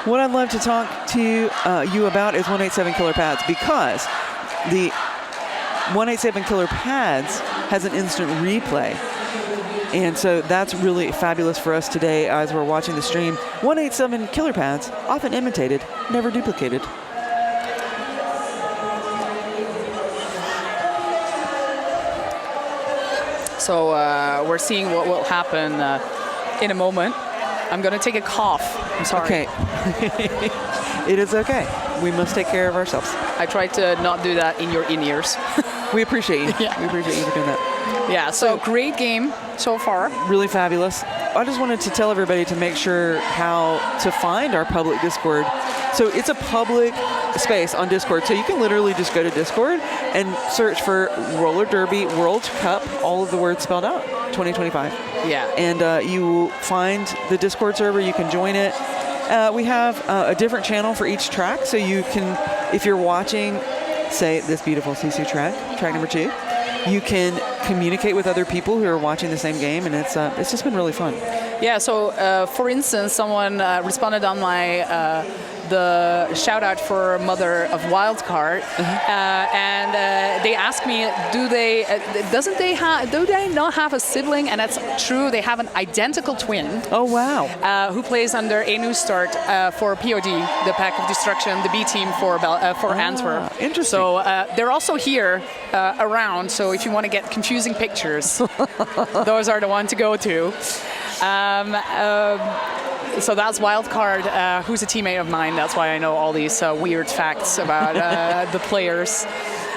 What I'd love to talk to you about is 187 Killer Pads, because the 187 Killer Pads has an instant replay. And so that's really fabulous for us today as we're watching the stream. 187 Killer Pads, often imitated, never duplicated. So we're seeing what will happen in a moment. I'm going to take a cough. I'm sorry. Okay. It is okay. We must take care of ourselves. I tried to not do that in your in-ears. We appreciate you. Yeah. We appreciate you for doing that. Yeah, so great game so far. Really fabulous. I just wanted to tell everybody to make sure how to find our public Discord. So it's a public space on Discord. So you can literally just go to Discord and search for Roller Derby World Cup, all of the words spelled out, 2025. Yeah. And you will find the Discord server. You can join it. We have a different channel for each track, so you can, if you're watching, say, this beautiful SISU track number 2, you can communicate with other people who are watching the same game, and it's just been really fun. Yeah, so for instance, someone responded on my the shout out for Mother of Wildcard, and they asked me, do they not have a sibling? And that's true. They have an identical twin. Oh wow! Who plays under Enu Start for POD, the Pack of Destruction, the B team for Antwerp. Interesting. So they're also here around. So if you want to get confusing pictures, those are the ones to go to. So that's Wildcard, who's a teammate of mine. That's why I know all these weird facts about the players.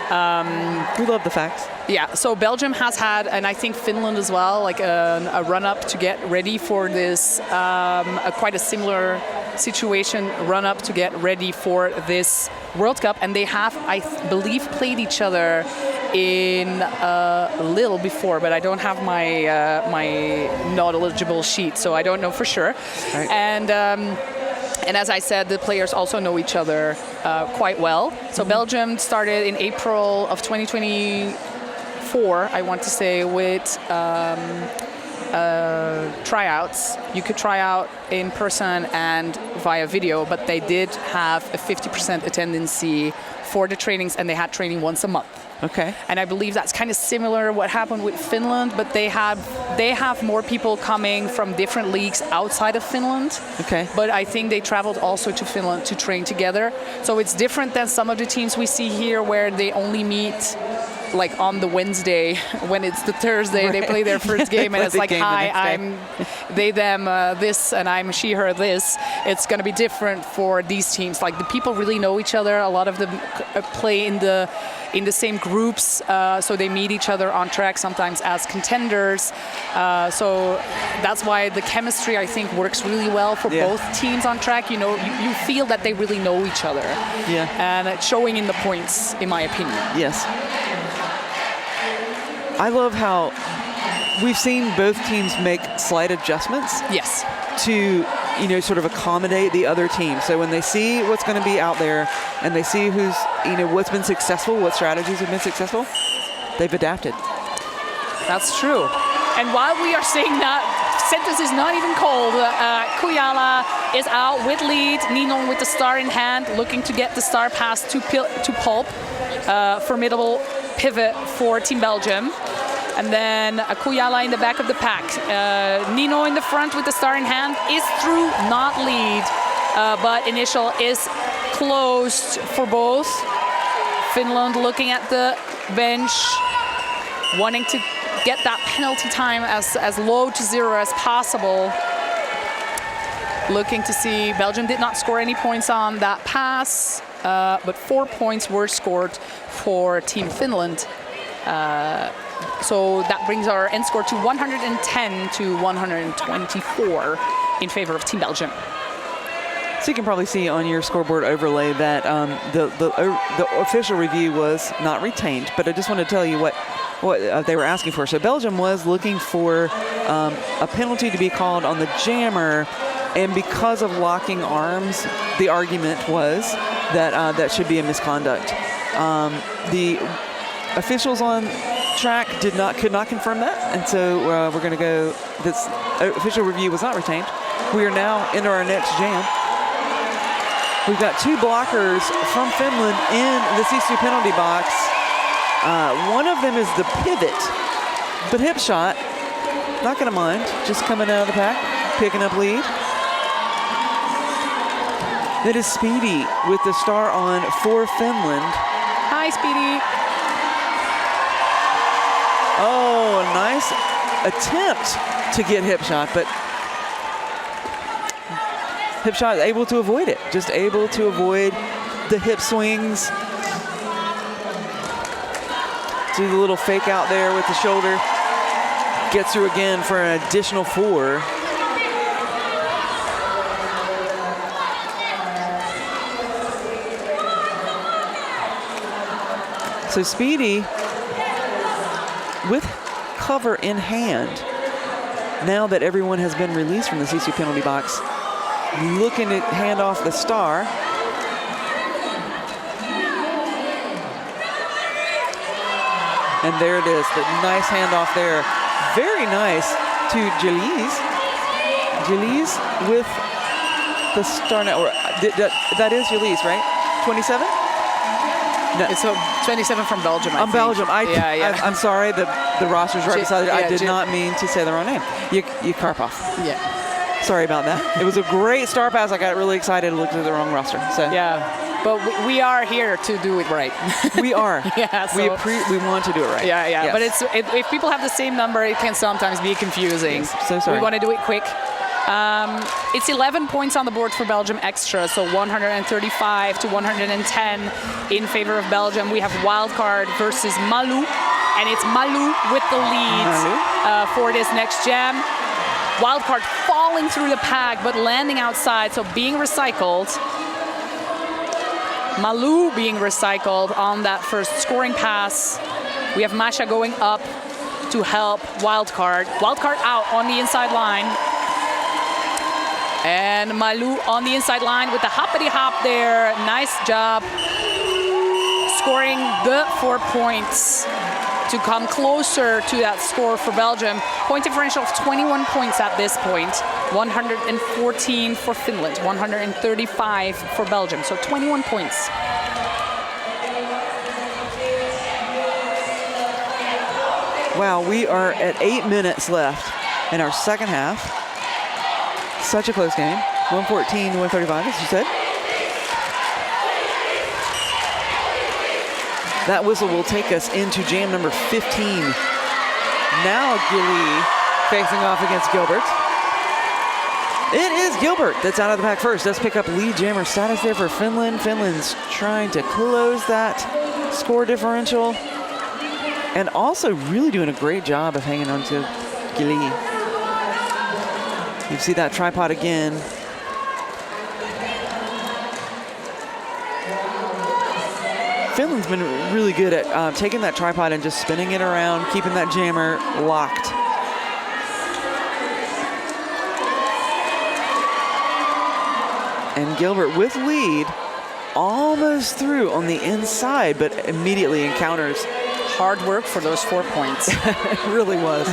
We love the facts. Yeah, so Belgium has had, and I think Finland as well, like a run-up to get ready for this, quite a similar situation, run-up to get ready for this World Cup. And they have, I believe, played each other in a little before, but I don't have my my not eligible sheet, so I don't know for sure. Right. And as I said, the players also know each other quite well. So Belgium started in April of 2024, I want to say, with tryouts. You could try out in person and via video, but they did have a 50% attendance for the trainings, and they had training once a month. Okay. And I believe that's kind of similar what happened with Finland, but they have more people coming from different leagues outside of Finland. Okay. But I think they traveled also to Finland to train together. So it's different than some of the teams we see here where they only meet like on the Wednesday. When it's the Thursday, they play their first game and it's like, hi, I'm they, them, this, and I'm she, her, this. It's going to be different for these teams. Like the people really know each other. A lot of them play in the same groups, so they meet each other on track sometimes as contenders. So that's why the chemistry, I think, works really well for both teams on track. You know, you feel that they really know each other. Yeah. And it's showing in the points, in my opinion. Yes. I love how we've seen both teams make slight adjustments. Yes. To, sort of accommodate the other team. So when they see what's going to be out there and they see who's, what's been successful, what strategies have been successful, they've adapted. That's true. And while we are saying that, sentence is not even cold. Kujala is out with lead. Ninon with the star in hand, looking to get the star pass to Pulp. Formidable pivot for Team Belgium. And then Kujala in the back of the pack. Nino in the front with the star in hand is through, not lead. But initial is closed for both. Finland looking at the bench, wanting to get that penalty time as low to 0 as possible. Looking to see, Belgium did not score any points on that pass, but 4 points were scored for Team Finland. So that brings our end score to 110 to 124 in favor of Team Belgium. So you can probably see on your scoreboard overlay that the official review was not retained, but I just want to tell you what they were asking for. So Belgium was looking for a penalty to be called on the jammer, and because of locking arms, the argument was that that should be a misconduct. The officials on track could not confirm that, and so we're going to go. This official review was not retained. We are now into our next jam. We've got 2 blockers from Finland in the SISU penalty box. One of them is the pivot, but hip shot, not going to mind, just coming out of the pack, picking up lead. That is Speedy with the star on for Finland. Hi, Speedy. Oh, nice attempt to get hip shot, but hip shot able to avoid it. Just able to avoid the hip swings. Do the little fake out there with the shoulder. Gets through again for an additional 4. So Speedy with cover in hand, now that everyone has been released from the SISU penalty box, looking to hand off the star. And there it is, the nice handoff there. Very nice to Jalise. Jalise with the star network. That is Jalise, right? 27? No. It's 27 from Belgium, I think. Belgium. I'm sorry, the roster's right beside it. I did Jim. not mean to say the wrong name. Karpov. Yeah. Sorry about that. It was a great star pass. I got really excited and looked at the wrong roster. So yeah, but we are here to do it right. We are. Yeah, so we want to do it right. Yeah. Yes. But if people have the same number, it can sometimes be confusing. Yes. So sorry. We want to do it quick. It's 11 points on the board for Belgium extra, so 135 to 110 in favor of Belgium. We have wildcard versus Malou, and it's Malou with the lead for this next jam. Wildcard falling through the pack, but landing outside, so being recycled. Malou being recycled on that first scoring pass. We have Masha going up to help Wildcard. Wildcard out on the inside line. And Malou on the inside line with the hoppity hop there. Nice job scoring the 4 points to come closer to that score for Belgium. Point differential of 21 points at this point. 114 for Finland, 135 for Belgium. So 21 points. Wow, we are at 8 minutes left in our second half. Such a close game. 114 to 135, as you said. That whistle will take us into jam number 15. Now Gilly facing off against Gilbert. It is Gilbert that's out of the pack first. Does pick up lead jammer status there for Finland. Finland's trying to close that score differential. And also really doing a great job of hanging on to Gilly. You see that tripod again. Finland's been really good at taking that tripod and just spinning it around, keeping that jammer locked. And Gilbert with lead, almost through on the inside, but immediately encounters. Hard work for those 4 points. It really was.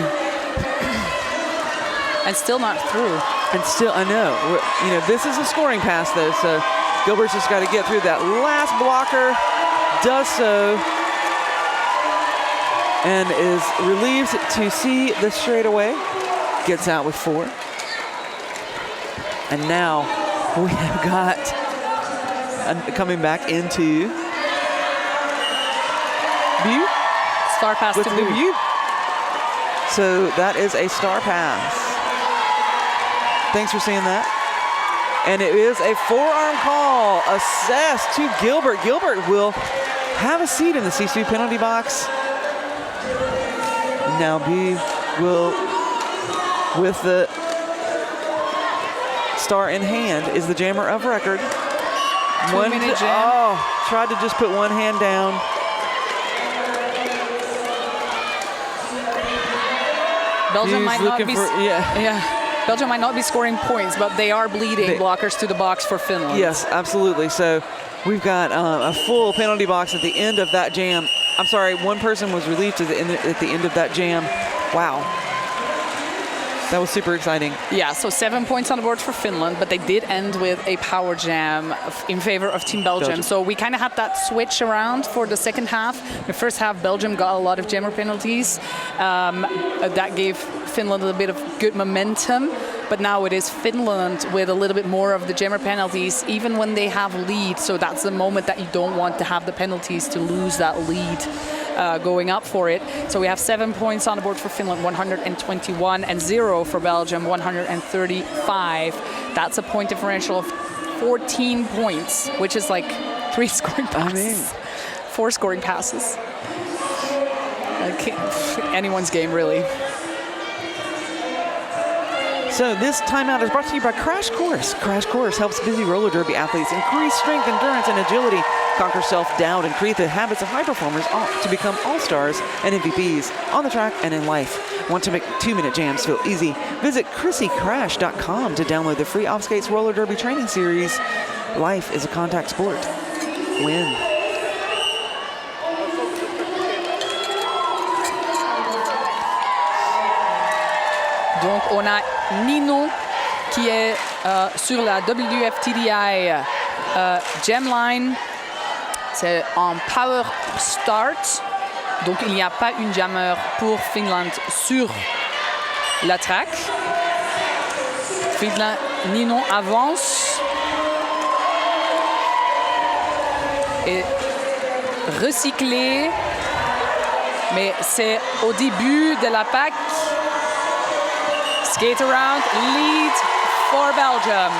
And still not through. And still, I know. You know, this is a scoring pass, though, so Gilbert's just got to get through that last blocker. Does so. And is relieved to see the straightaway. Gets out with 4. And now we have got coming back into View. Star pass with to the View. View. So that is a star pass. Thanks for seeing that. And it is a forearm call assessed to Gilbert. Gilbert will have a seat in the SISU penalty box. Now B will, with the star in hand, is the jammer of record. 2 minute jam. Oh, tried to just put one hand down. Belgium might not be. Yeah. Belgium might not be scoring points, but they are bleeding blockers to the box for Finland. Yes, absolutely. So we've got a full penalty box at the end of that jam. I'm sorry, one person was relieved at the end of that jam. Wow. That was super exciting. Yeah, so 7 points on the board for Finland, but they did end with a power jam in favor of Team Belgium. So we kind of had that switch around for the second half. The first half, Belgium got a lot of jammer penalties. That gave Finland a bit of good momentum, but now it is Finland with a little bit more of the jammer penalties, even when they have lead. So that's the moment that you don't want to have the penalties to lose that lead. Going up for it. So we have 7 points on the board for Finland, 121, and 0 for Belgium, 135. That's a point differential of 14 points, which is like 3 scoring passes. 4 scoring passes. Anyone's game, really. So this timeout is brought to you by Crash Course. Crash Course helps busy roller derby athletes increase strength, endurance, and agility, conquer self-doubt, and create the habits of high performers to become all-stars and MVPs on the track and in life. Want to make 2-minute jams feel easy? Visit ChrissyCrash.com to download the free Obskates Roller Derby training series. Life is a contact sport. Win. Donc, on a Nino qui est sur la WFTDI Jamline. C'est en power start. Donc, il n'y a pas une jammer pour Finland sur la track. Finland, Nino avance. Et recyclé. Mais c'est au début de la pack. Skate around, lead for Belgium.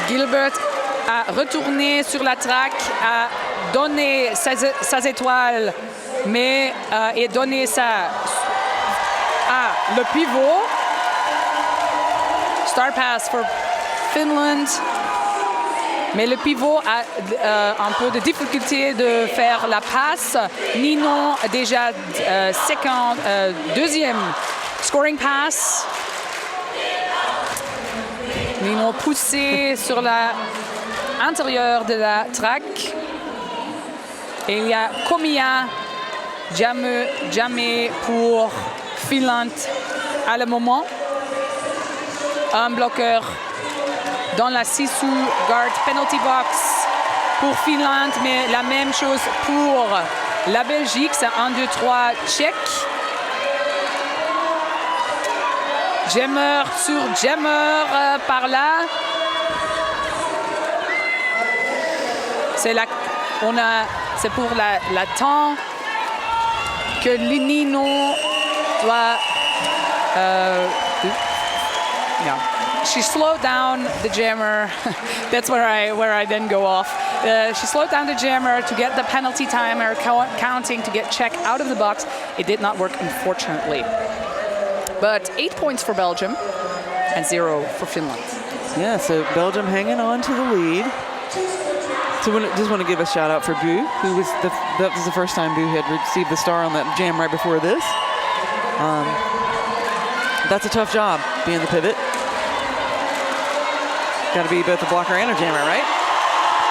Gilbert a retourné sur la track, a donné sa étoile, mais et donné ça à le pivot. Star pass for Finland. Mais le pivot a un peu de difficulté de faire la passe. Nino déjà deuxième scoring pass. Nino poussé sur l'intérieur de la track. Et il y a Komiya jamais pour Finland à le moment. Un bloqueur dans la SISU Guard penalty box pour Finland, mais la même chose pour la Belgique. C'est 1, 2, 3 check. Jammer sur jammer par là. C'est pour la temps que Nino doit. Yeah. She slowed down the jammer. That's where I then go off. She slowed down the jammer to get the penalty timer counting to get check out of the box. It did not work, unfortunately. But 8 points for Belgium and 0 for Finland. Yeah, so Belgium hanging on to the lead. So just want to give a shout out for Boo, who was that was the first time Boo had received the star on that jam right before this. That's a tough job, being the pivot. Got to be both a blocker and a jammer, right?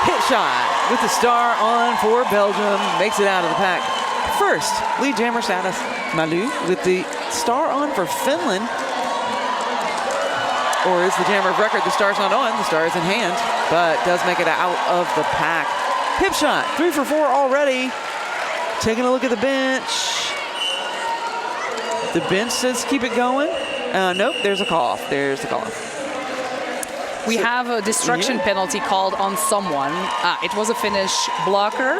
Hit shot with the star on for Belgium. Makes it out of the pack. First, lead jammer status. Malu with the star on for Finland. Or is the jammer of record? The star's not on. The star is in hand, but does make it out of the pack. Hip shot, 3 for 4 already. Taking a look at the bench. The bench says keep it going. Nope, there's a call off. There's the call off. We have a destruction penalty called on someone. It was a Finnish blocker.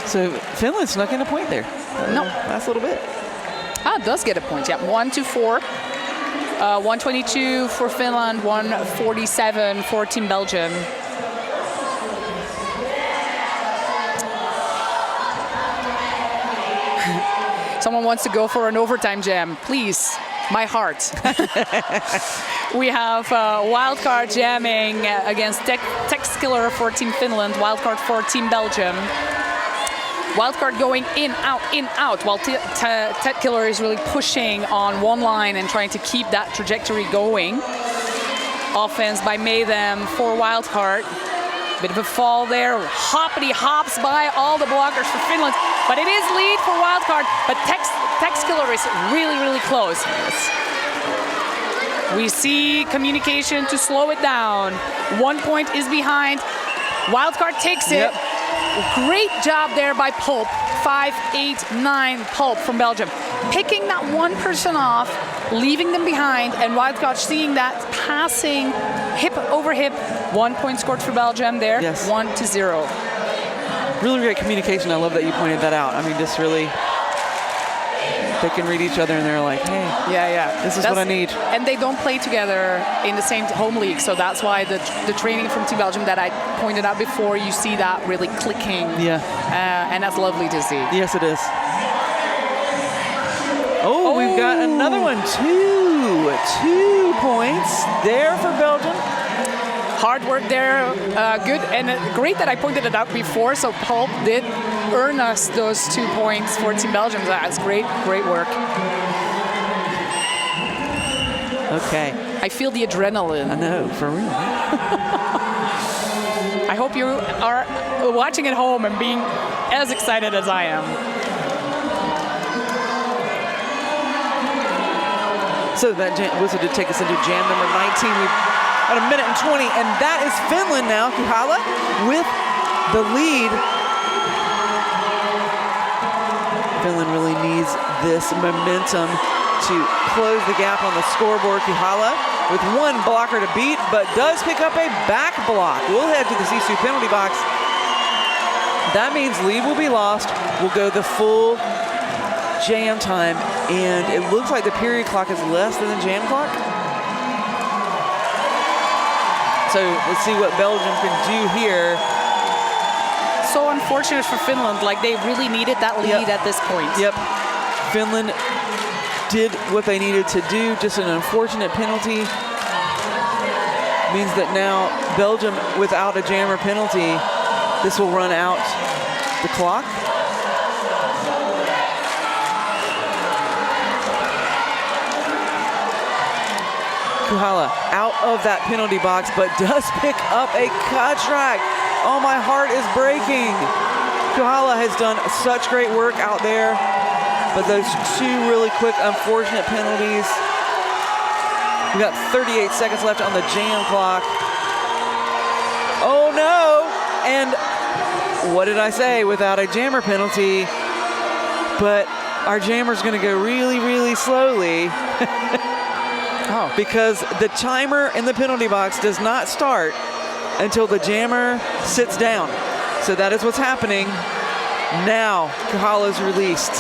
So Finland snuck in a point there. No. Last little bit. It does get a point, yeah. 1-4. 122 for Finland, 147 for Team Belgium. Someone wants to go for an overtime jam. Please, my heart. We have wildcard jamming against Tex Killer for Team Finland, wildcard for Team Belgium. Wildcard going in, out, while Ted Killer is really pushing on one line and trying to keep that trajectory going. Offense by Mayhem for wildcard. Bit of a fall there. Hoppity hops by all the blockers for Finland. But it is lead for wildcard. But Tex Killer is really, really close. We see communication to slow it down. 1 point is behind. Wildcard takes it. Yep. Great job there by Pulp. 5, 8, 9 Pulp from Belgium. Picking that one person off, leaving them behind, and Wildcard seeing that passing hip over hip. 1 point scored for Belgium there. Yes. 1-0. Really great communication. I love that you pointed that out. I mean, just really, they can read each other and they're like, hey, yeah, this is what I need. And they don't play together in the same home league, so that's why the training from Team Belgium that I pointed out before, you see that really clicking. Yeah. And that's lovely to see. Yes, it is. Oh, we've got another one. 2 points there for Belgium. Hard work there, good, and great that I pointed it out before, so Pulp did earn us those 2 points for Team Belgium. That's great work. Okay. I feel the adrenaline. I know, for real. I hope you are watching at home and being as excited as I am. So that whistle did take us into jam number 19. We've at 1 minute and 20, and that is Finland now. Kuhala with the lead. Finland really needs this momentum to close the gap on the scoreboard. Kuhala with 1 blocker to beat, but does pick up a back block. We'll head to the SISU penalty box. That means lead will be lost. We'll go the full jam time, and it looks like the period clock is less than the jam clock. So let's see what Belgium can do here. So unfortunate for Finland, like they really needed that lead at this point. Yep, Finland did what they needed to do, just an unfortunate penalty. Means that now Belgium, without a jammer penalty, this will run out the clock. Kuhala out of that penalty box, but does pick up a cut track. Oh, my heart is breaking. Kuhala has done such great work out there, but those 2 really quick, unfortunate penalties. We got 38 seconds left on the jam clock. Oh no! And what did I say? Without a jammer penalty, but our jammer's gonna go really, really slowly. Because the timer in the penalty box does not start until the jammer sits down. So that is what's happening. Now Kuhala's released.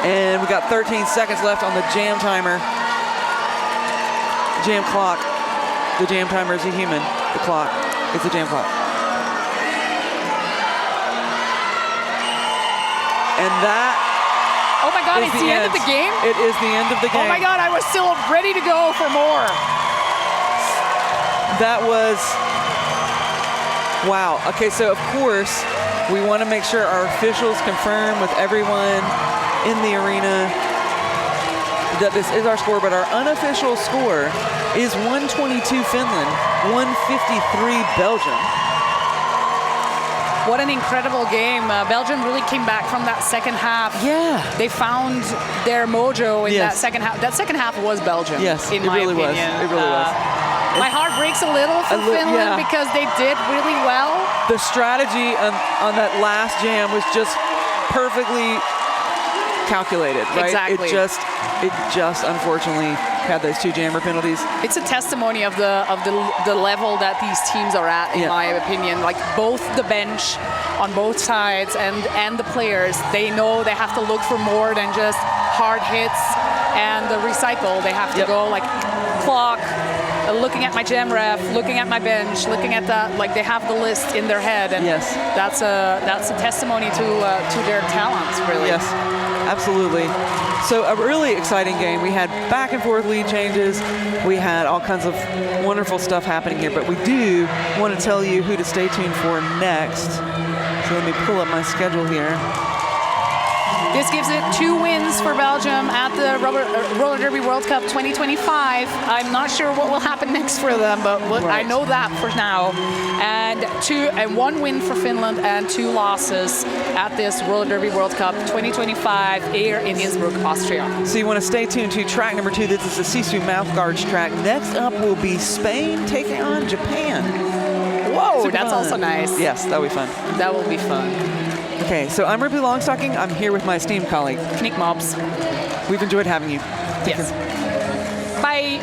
And we got 13 seconds left on the jam timer. Jam clock. The jam timer is a human. The clock is the jam clock. And that Oh my God, it's the end of the game? It is the end of the game. Oh my God, I was still ready to go for more. That was, wow. Okay, so of course, we want to make sure our officials confirm with everyone in the arena that this is our score, but our unofficial score is 122 Finland, 153 Belgium. What an incredible game. Belgium really came back from that second half. Yeah. They found their mojo in Yes. that second half. That second half was Belgium, Yes, in it my really opinion. was. It really was. My heart breaks a little for Finland because they did really well. The strategy on that last jam was just perfectly calculated, right? Exactly. It just unfortunately had those 2 jammer penalties. It's a testimony of the level that these teams are at, in my opinion. Like both the bench on both sides and the players, they know they have to look for more than just hard hits and the recycle. They have to go like clock, looking at my jam ref, looking at my bench, looking at that. Like they have the list in their head, and that's a testimony to their talents, really. Yes. Absolutely. So a really exciting game. We had back and forth lead changes. We had all kinds of wonderful stuff happening here, but we do want to tell you who to stay tuned for next. So let me pull up my schedule here. This gives it 2 wins for Belgium at the Roller Derby World Cup 2025. I'm not sure what will happen next for them, but I know that for now. And 1 win for Finland and 2 losses at this Roller Derby World Cup 2025 here in Innsbruck, Austria. So you want to stay tuned to track number 2. This is the SISU Mouthguards track. Next up will be Spain taking on Japan. Whoa, Super that's fun. also nice. Yes, that'll be fun. That will be fun. Okay, so I'm Ripley Longstocking. I'm here with my esteemed colleague, Knick Mobs. We've enjoyed having you. Yes. Bye.